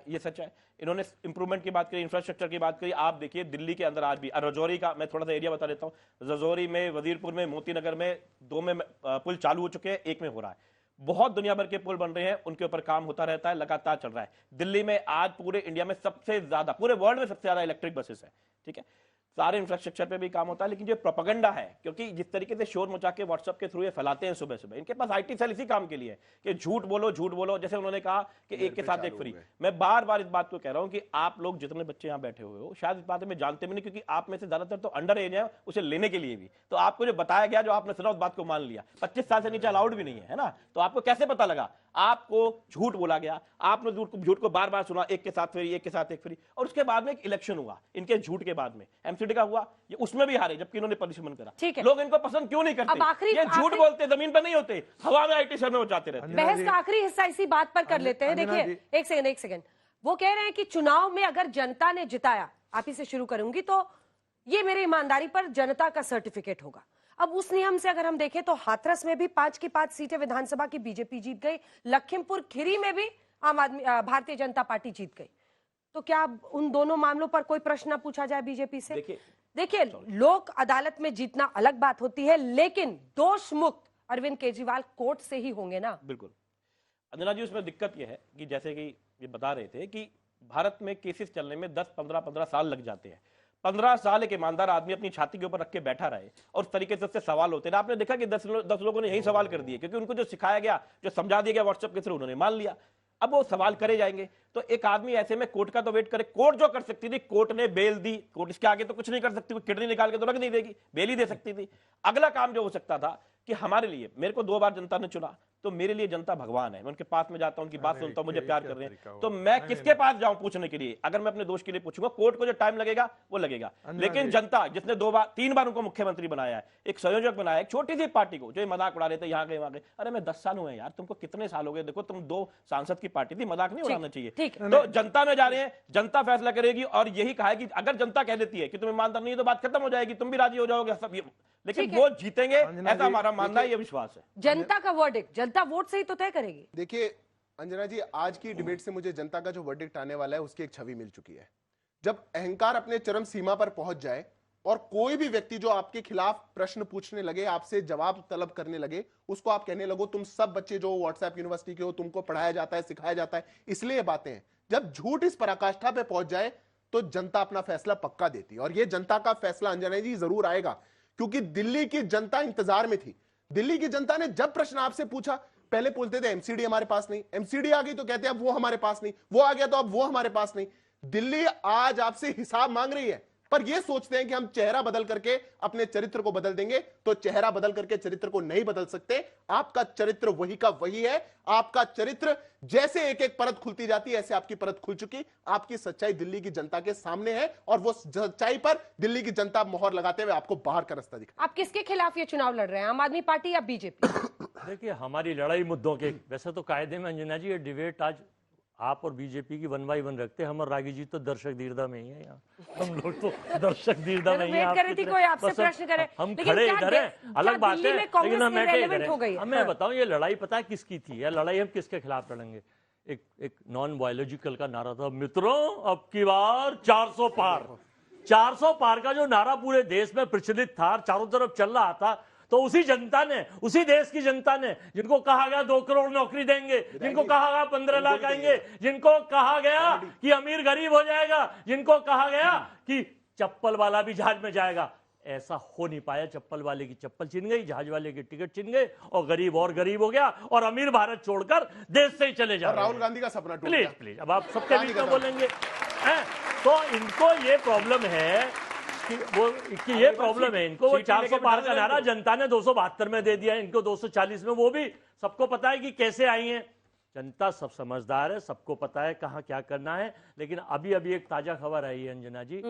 ये सच है। इन्होंने इंप्रूवमेंट की बात करी, इंफ्रास्ट्रक्चर की बात करी। आप देखिए दिल्ली के अंदर आज भी, रजौरी का मैं थोड़ा सा एरिया बता देता हूँ, रजौरी में, वजीरपुर में, मोती नगर में 2 में पुल चालू हो चुके हैं, 1 में हो रहा है। बहुत दुनिया भर के पुल बन रहे हैं, उनके ऊपर काम होता रहता है, लगातार चल रहा है। दिल्ली में आज पूरे इंडिया में सबसे ज्यादा, पूरे वर्ल्ड में सबसे ज्यादा इलेक्ट्रिक बसेस है, ठीक है, सारे इंफ्रास्ट्रक्चर पे भी काम होता है। लेकिन जो प्रोपेगेंडा है, क्योंकि जिस तरीके से शोर मचा के व्हाट्सएप के थ्रू ये फैलाते हैं सुबह सुबह, इनके पास आईटी सेल इसी काम के लिए है कि झूठ बोलो, जैसे उन्होंने कहा कि एक के साथ एक फ्री। मैं बार बार इस बात को कह रहा हूं कि आप लोग जितने बच्चे यहाँ बैठे हुए हो, शायद इस बात में जानते भी नहीं, क्योंकि आप में से ज्यादातर तो अंडर एज है, उसे लेने के लिए भी। तो आपको जो बताया गया, जो आपने सुना, उस बात को मान लिया। 25 साल से नीचे अलाउड भी नहीं है ना, तो आपको कैसे पता लगा? आपको झूठ बोला गया, आपने झूठ को बार बार सुना, एक के साथ फ्री, एक के साथ एक फ्री, और उसके बाद में एक इलेक्शन हुआ इनके झूठ के बाद में, एमसीडी का हुआ, ये उसमें भी हारे, जबकि इन्होंने पॉलिसी करा। लोग इनको पसंद क्यों नहीं करते? ये झूठ बोलते, जमीन पर नहीं होते, हवा में आईटी सेल में वो जाते रहते हैं। बहस का आखिरी हिस्सा इसी बात पर कर लेते हैं। देखिए एक सेकंड, वो कह रहे हैं कि चुनाव में अगर जनता ने जिताया, आप ही से शुरू करूंगी, तो ये मेरी ईमानदारी पर जनता का सर्टिफिकेट होगा। अब उस नियम से अगर हम देखें तो हाथरस में भी 5 की 5 सीटें विधानसभा की बीजेपी जीत गई, लखीमपुर खीरी में भी भारतीय जनता पार्टी जीत गई। तो क्या उन दोनों मामलों पर कोई प्रश्न पूछा जाए बीजेपी से? देखिए, लोक अदालत में जीतना अलग बात होती है, लेकिन दोष मुक्त अरविंद केजरीवाल कोर्ट से ही होंगे ना। बिल्कुल अंजना जी, उसमें दिक्कत यह है कि जैसे कि ये बता रहे थे कि भारत में केसेस चलने में 10-15 साल लग जाते हैं। 15 साल एक ईमानदार आदमी अपनी छाती के ऊपर रख के बैठा रहे और उस तरीके से उससे सवाल होते हैं। आपने देखा कि 10 लोगों ने यही सवाल कर दिए, क्योंकि उनको जो सिखाया गया, जो समझा दिया गया व्हाट्सएप के थ्रू, उन्होंने मान लिया। अब वो सवाल करे जाएंगे, तो एक आदमी ऐसे में कोर्ट का तो वेट करे। कोर्ट जो कर सकती थी, कोर्ट ने बेल दी, कोर्ट इसके आगे तो कुछ नहीं कर सकती, वो किडनी निकाल के तो रख नहीं देगी, बेल ही दे सकती थी। अगला काम जो हो सकता था कि हमारे लिए, मेरे को 2 बार जनता ने चुना, तो मेरे लिए जनता भगवान है। मैं उनके पास में जाता हूं, उनकी बात सुनता हूं, मुझे प्यार कर रहे हैं, तो मैं किसके पास जाऊं पूछने के लिए? अगर मैं अपने दोष के लिए पूछूंगा, कोर्ट को जो टाइम लगेगा वो लगेगा। लेकिन जनता जिसने 3 बार उनको मुख्यमंत्री बनाया है, एक संयोजक बनाया, एक छोटी सी पार्टी को, जो मजाक उड़ा रहे थे यहाँ गए वहां गए, अरे मैं 10 साल हुए यार, तुमको कितने साल हो गए? देखो तुम 2 सांसद की पार्टी थी, मजाक नहीं उड़ाना चाहिए। तो जनता में जा रहे हैं, जनता फैसला करेगी। और यही कहा है कि अगर जनता कह देती है कि तुम ईमानदार नहीं है, तो बात खत्म हो जाएगी, तुम भी राजी हो जाओगे सब। लेकिन वो जीतेंगे ऐसा हमारा मानना है, ये विश्वास है। जनता का वर्डिक्ट, जनता वोट से ही तो तय करेगी। देखिए अंजना जी, आज की डिबेट से मुझे जनता का जो वर्डिक्ट आने वाला है उसकी एक छवि मिल चुकी है। जब अहंकार अपने चरम सीमा पर पहुंच जाए और कोई भी व्यक्ति जो आपके खिलाफ प्रश्न पूछने लगे, आपसे जवाब तलब करने लगे, उसको आप कहने लगो तुम सब बच्चे जो व्हाट्सएप यूनिवर्सिटी के हो, तुमको पढ़ाया जाता है, सिखाया जाता है, इसलिए ये बातें हैं। जब झूठ इस पराकाष्ठा पे पहुंच जाए तो जनता अपना फैसला पक्का देती है। और ये जनता का फैसला अंजना जी जरूर आएगा, क्योंकि दिल्ली की जनता इंतजार में थी। दिल्ली की जनता ने जब प्रश्न आपसे पूछा, पहले पूछते थे एमसीडी हमारे पास नहीं, एमसीडी आ गई तो कहते अब वो हमारे पास नहीं, वो आ गया तो अब वो हमारे पास नहीं। दिल्ली आज आपसे हिसाब मांग रही है, पर ये सोचते हैं कि हम चेहरा बदल करके अपने चरित्र को बदल देंगे। तो चेहरा बदल करके चरित्र को नहीं बदल सकते। आपका चरित्र वही का वही है। आपका चरित्र जैसे एक एक परत खुलती जाती है, ऐसे आपकी परत खुल चुकी। आपकी सच्चाई दिल्ली की जनता के सामने है और वो सच्चाई पर दिल्ली की जनता मोहर लगाते हुए आपको बाहर का रास्ता दिखा। आप किसके खिलाफ ये चुनाव लड़ रहे हैं, आम आदमी पार्टी या बीजेपी? देखिए, हमारी लड़ाई मुद्दों के, वैसे तो कायदे में अंजना जी ये डिबेट आज आप और बीजेपी की 1 by 1 रखते हैं। हम और रागी जी तो दर्शक दीर्घा में ही है यहाँ, हम लोग तो दर्शक दीर्घा में ही हैं। हम खड़े इधर हैं, अलग बात है, लेकिन हम बैठे इधर हैं। मैं बताऊं, ये लड़ाई पता है किसकी थी? यह लड़ाई हम किसके खिलाफ लड़ेंगे? एक नॉन बायोलॉजिकल का नारा था, मित्रों अब की बार 400 पार। 400 पार का जो नारा पूरे देश में प्रचलित था, चारों तरफ चल रहा था, तो उसी जनता ने, उसी देश की जनता ने, जिनको कहा गया 2 करोड़ नौकरी देंगे, जिनको कहा गया 15 लाख आएंगे, जिनको कहा गया कि अमीर गरीब हो जाएगा, जिनको कहा गया कि चप्पल वाला भी जहाज में जाएगा, ऐसा हो नहीं पाया। चप्पल वाले की चप्पल छिन गई, जहाज वाले की टिकट छिन गए, और गरीब हो गया, और अमीर भारत छोड़कर देश से ही चले जा रहे हैं। राहुल गांधी का सपना टूट गया। प्लीज अब आप सबके बीच में बोलेंगे। तो इनको ये प्रॉब्लम है कि ये प्रॉब्लम है इनको। वो 400 पार का नारा जनता ने 272 में दे दिया, इनको 240 में। वो भी सबको पता है कि कैसे आई है। जनता सब समझदार है, सबको पता है कहाँ क्या करना है। लेकिन अभी एक ताजा खबर आई है अंजना जी,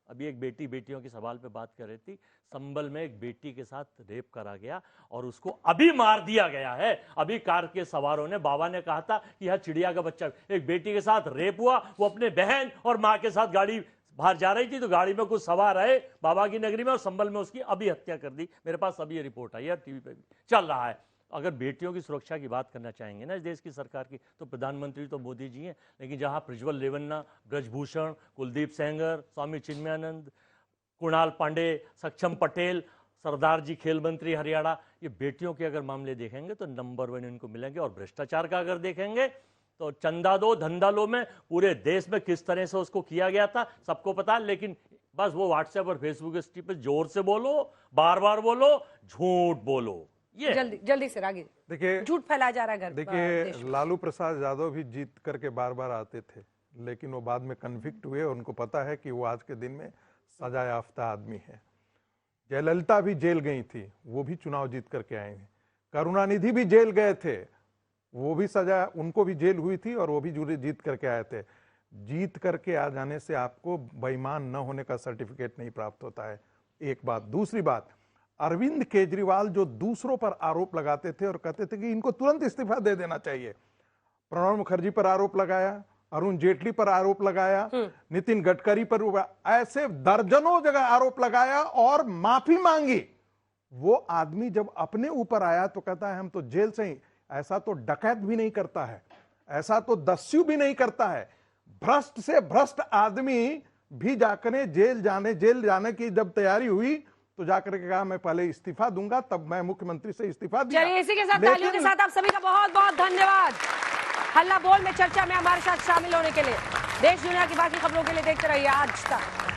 अभी एक बेटियों के सवाल पे बात कर रही थी। संभल में एक बेटी के साथ रेप करा गया और उसको अभी मार दिया गया है। अभी कार के सवारों ने, बाबा ने कहा था कि यह चिड़िया का बच्चा, एक बेटी के साथ रेप हुआ। वो अपने बहन और माँ के साथ गाड़ी बाहर जा रही थी, तो गाड़ी में कुछ सवार आए बाबा की नगरी में, और संभल में उसकी अभी हत्या कर दी। मेरे पास अभी ये रिपोर्ट आई है, टीवी पे भी चल रहा है। अगर बेटियों की सुरक्षा की बात करना चाहेंगे ना इस देश की सरकार की, तो प्रधानमंत्री तो मोदी जी हैं। लेकिन जहां प्रज्वल रेवन्ना, ब्रजभूषण, कुलदीप सेंगर, स्वामी चिन्मयानंद, कुणाल पांडे, सक्षम पटेल, सरदार जी खेल मंत्री हरियाणा, ये बेटियों के अगर मामले देखेंगे तो नंबर 1 इनको मिलेंगे। और भ्रष्टाचार का अगर देखेंगे तो चंदा दो धंधा लो में पूरे देश में किस तरह से उसको किया गया था सबको पता। लेकिन बस वो व्हाट्सएप और फेसबुक पे जोर से बोलो, बार बार बोलो, झूठ बोलो। ये जल्दी से रागी, देखिए झूठ फैलाया जा रहा है घर। देखिए लालू प्रसाद यादव भी जीत करके बार बार आते थे, लेकिन वो बाद में कन्विक्ट हुए। उनको पता है कि वो आज के दिन में सजा याफ्ता आदमी है। जयललिता भी जेल गई थी, वो भी चुनाव जीत करके आए हैं। करुणानिधि भी जेल गए थे, वो भी सजा, उनको भी जेल हुई थी और वो भी जुड़े जीत करके आए थे। जीत करके आ जाने से आपको बेईमान न होने का सर्टिफिकेट नहीं प्राप्त होता है, एक बात। दूसरी बात, अरविंद केजरीवाल जो दूसरों पर आरोप लगाते थे और कहते थे कि इनको तुरंत इस्तीफा दे देना चाहिए, प्रणब मुखर्जी पर आरोप लगाया, अरुण जेटली पर आरोप लगाया, नितिन गडकरी पर, ऐसे दर्जनों जगह आरोप लगाया और माफी मांगी। वो आदमी जब अपने ऊपर आया तो कहता है हम तो जेल से ही, ऐसा तो डकैत भी नहीं करता है, ऐसा तो दस्यु भी नहीं करता है। भ्रष्ट से भ्रष्ट आदमी भी जाकर जेल जाने की जब तैयारी हुई तो जाकर के कहा मैं पहले इस्तीफा दूंगा, तब मैं मुख्यमंत्री से इस्तीफा दिया। चलिए इसी के साथ तालियों के साथ आप सभी का बहुत बहुत धन्यवाद। हल्ला बोल में चर्चा में हमारे साथ शामिल होने के लिए। देश दुनिया की बाकी खबरों के लिए देखते रहिए आज तक।